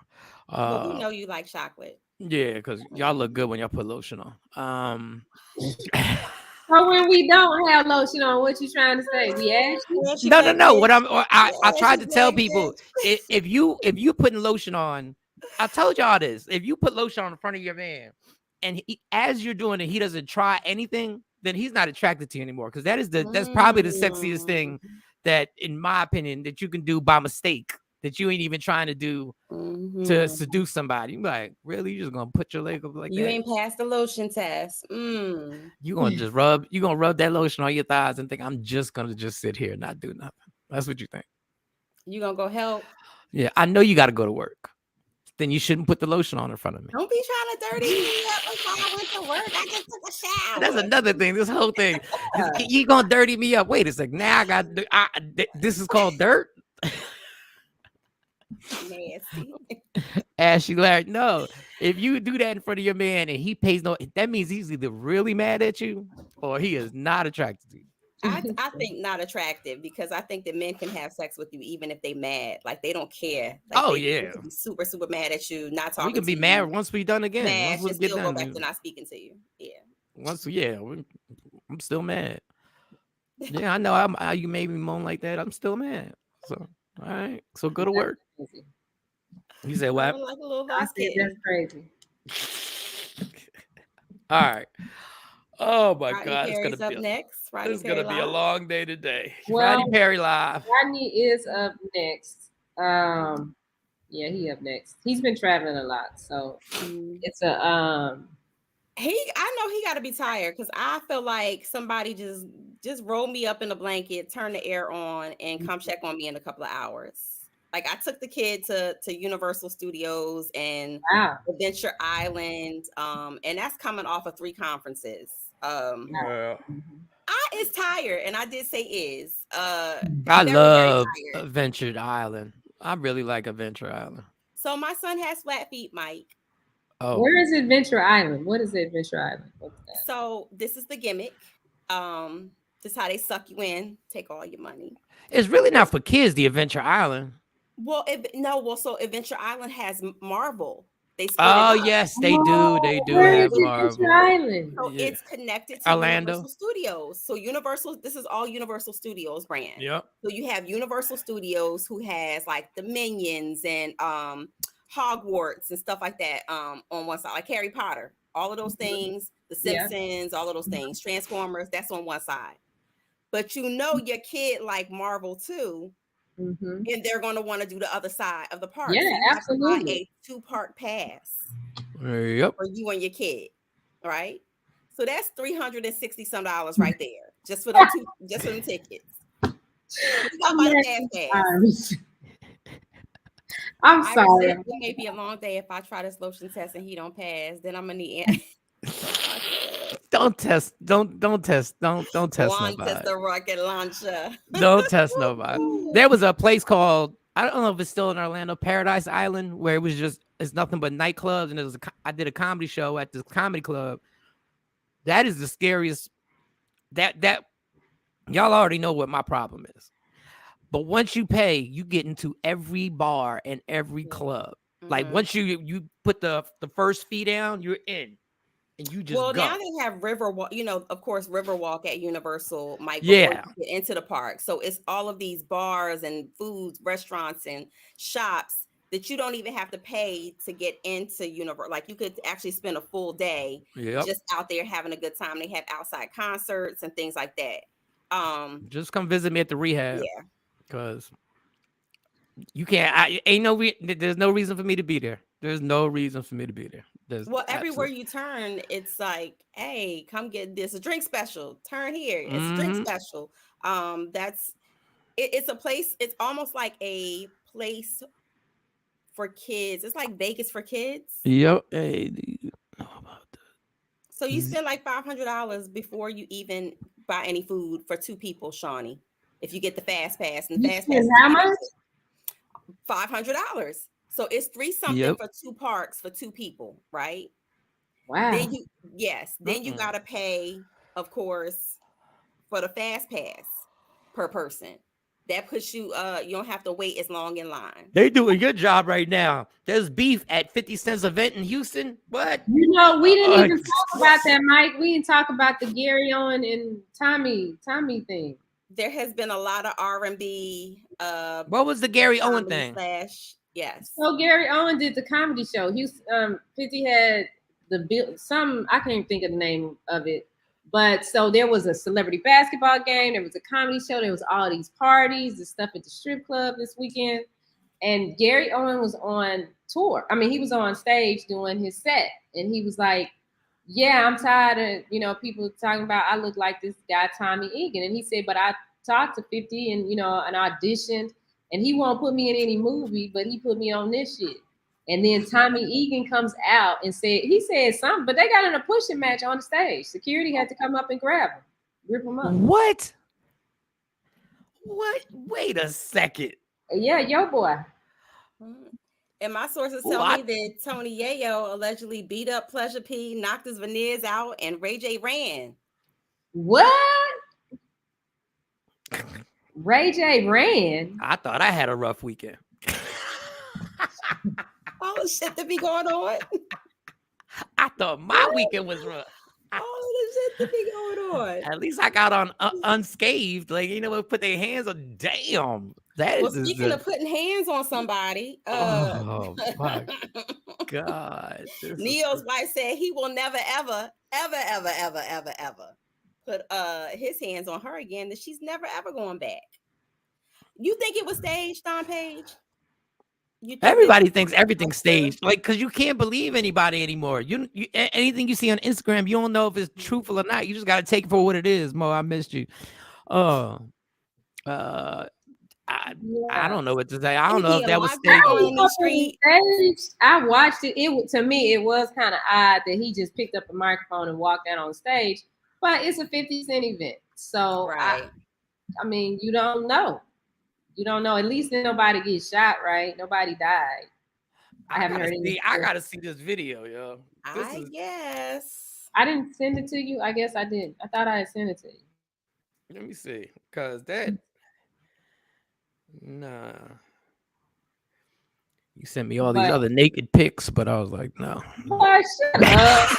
well, we know you like chocolate. Yeah, because y'all look good when y'all put lotion on. So when we don't have lotion on, what you trying to say? We asked you? No. What I tried to tell people, if you putting lotion on, I told y'all this. If you put lotion on the front of your man, and as you're doing it, he doesn't try anything, then he's not attracted to you anymore. Because that's probably the sexiest thing that, in my opinion, that you can do by mistake. That you ain't even trying to do to seduce somebody. You're like, really? You just gonna put your leg up like that? You ain't passed the lotion test. You gonna rub that lotion on your thighs and think I'm just gonna sit here and not do nothing. That's what you think. You gonna go help? Yeah, I know you got to go to work. Then you shouldn't put the lotion on in front of me. Don't be trying to dirty me up before I went to work. I just took a shower. That's another thing. This whole thing, you gonna dirty me up? Wait a second. Now this is called dirt. Nasty. Ashley Larry, no. If you do that in front of your man and he pays that means he's either really mad at you or he is not attracted to you. I think not attractive, because I think that men can have sex with you even if they mad. Like they don't care. Like, they be super, super mad at you, not talking. We can be mad once we done again. Mad, once we still go back to not speaking to you. Yeah. I'm still mad. Yeah, I know. You made me moan like that. I'm still mad. So all right. So go to work. You said what? Like a little that's crazy. All right. Oh my Rodney God, Perry's it's gonna be next. It's gonna be a long day today. Well, Rodney Perry live. Rodney is up next. Yeah, he up next. He's been traveling a lot, so it's a I know he got to be tired, because I feel like somebody just roll me up in a blanket, turn the air on, and come check on me in a couple of hours. Like I took the kid to Universal Studios and Adventure Island, and that's coming off of 3 conferences. Is tired, and I did say is. I love Adventure Island. I really like Adventure Island. So my son has flat feet, Mike. Oh, where is Adventure Island? What is Adventure Island? So this is the gimmick. This is how they suck you in, take all your money. It's really not for kids, the Adventure Island. Well, so Adventure Island has Marvel. Yes, they do. They do have Marvel. Island. So it's connected to Orlando Universal Studios. So Universal, this is all Universal Studios brand. Yep. So you have Universal Studios, who has like the Minions and Hogwarts and stuff like that on one side, like Harry Potter, all of those things, The Simpsons, all of those things, Transformers, that's on one side. But your kid like Marvel too. And they're going to want to do the other side of the park. Yeah, so absolutely. A 2-park pass. Yep. For you and your kid, right? So that's $360 some right there, just for them tickets. I'm sorry. It may be a long day if I try this lotion test and he don't pass. Then I'm gonna need. Don't test nobody. Test the rocket launcher. Don't test nobody. There was a place called, I don't know if it's still in Orlando, Paradise Island, where it's nothing but nightclubs, and I did a comedy show at this comedy club. That is the scariest. That y'all already know what my problem is. But once you pay, you get into every bar and every club. Like once you put the first fee down, you're in. And you just go. Now they have Riverwalk, of course, Riverwalk at Universal, Mike, before you get into the park. So it's all of these bars and foods, restaurants and shops that you don't even have to pay to get into Universal. Like you could actually spend a full day just out there having a good time. They have outside concerts and things like that. Just come visit me at the rehab. Yeah, because you can't. There's no reason for me to be there. There's no reason for me to be there. Everywhere you turn, it's like, hey, come get this, a drink special. Turn here, it's a drink special. It's a place. It's almost like a place for kids. It's like Vegas for kids. Yep. Hey, do you know about that? So you spend like $500 before you even buy any food for 2 people, Shawnee. If you get the fast pass, and the fast pass, how much? $500. So it's $3 something for 2 parks for 2 people, right? Wow. Then you gotta pay, of course, for the fast pass per person. That puts you, you don't have to wait as long in line. They doing a good job right now. There's beef at 50 Cent's event in Houston. What? We didn't even talk about that, Mike. We didn't talk about the Gary Owen and Tommy thing. There has been a lot of R&B. What was the Gary Owen thing? Yes. So Gary Owen did the comedy show. 50 had I can't even think of the name of it. But so there was a celebrity basketball game. There was a comedy show. There was all these parties, the stuff at the strip club this weekend. And Gary Owen was on tour. I mean, he was on stage doing his set. And he was like, yeah, I'm tired of, people talking about I look like this guy, Tommy Egan. And he said, but I talked to 50 and, and auditioned. And he won't put me in any movie, but he put me on this shit. And then Tommy Egan comes out and he said something, but they got in a pushing match on the stage. Security had to come up and grab him, rip him up. What? Wait a second. Yeah, yo boy. And my sources tell me that Tony Yayo allegedly beat up Pleasure P, knocked his veneers out, and Ray J ran. What? Ray J ran? I thought I had a rough weekend. All the shit that be going on. I thought my weekend was rough. All the shit that be going on. At least I got on unscathed. Like, put their hands on. Damn. Speaking of putting hands on somebody. Oh, my God. Neo's wife said he will never, ever, ever, ever, ever, ever, ever put his hands on her again, that she's never, ever going back. You think it was staged, Don Page? Everybody thinks everything's staged, because you can't believe anybody anymore. You anything you see on Instagram, you don't know if it's truthful or not. You just got to take it for what it is. Mo, I missed you. I don't know what to say. I don't know if that was staged. I watched it. To me, it was kind of odd that he just picked up a microphone and walked out on stage. But it's a 50 Cent event, so right. I mean, you don't know. You don't know. At least nobody gets shot, right? Nobody died. I haven't heard anything. I gotta see this video, yo. I guess I didn't send it to you. I guess I did. I thought I had sent it to you. Let me see, cause that. Nah. You sent me all these other naked pics, but I was like, no. Boy, shut up.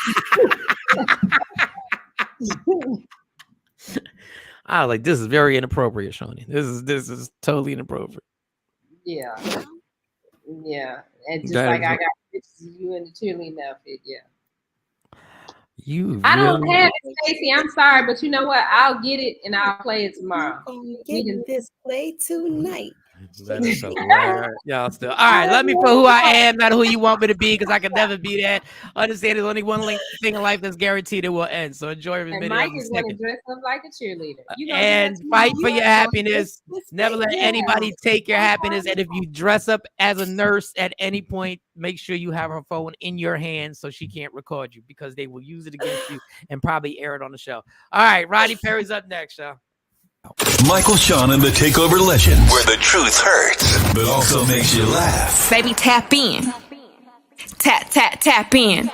I was like, this is very inappropriate, Shawnee. This is totally inappropriate. Yeah. And just I got pictures of you in the cheerleading outfit. Yeah. I don't have it, Stacey. I'm sorry, but you know what? I'll get it and I'll play it tomorrow. Get this play tonight. That is hilarious. Y'all still. All right, let me put who I am, not who you want me to be, because I can never be that. Understand there's only one thing in life that's guaranteed it will end. So enjoy every minute. Mike is going to dress up like a cheerleader. And fight for your happiness. Never let anybody take your happiness. And if you dress up as a nurse at any point, make sure you have her phone in your hand so she can't record you, because they will use it against you and probably air it on the show. All right, Roddy Perry's up next, y'all. Michael, Shawn, and the Takeover Legends, where the truth hurts, but also makes you laugh. Baby, tap in. Tap in.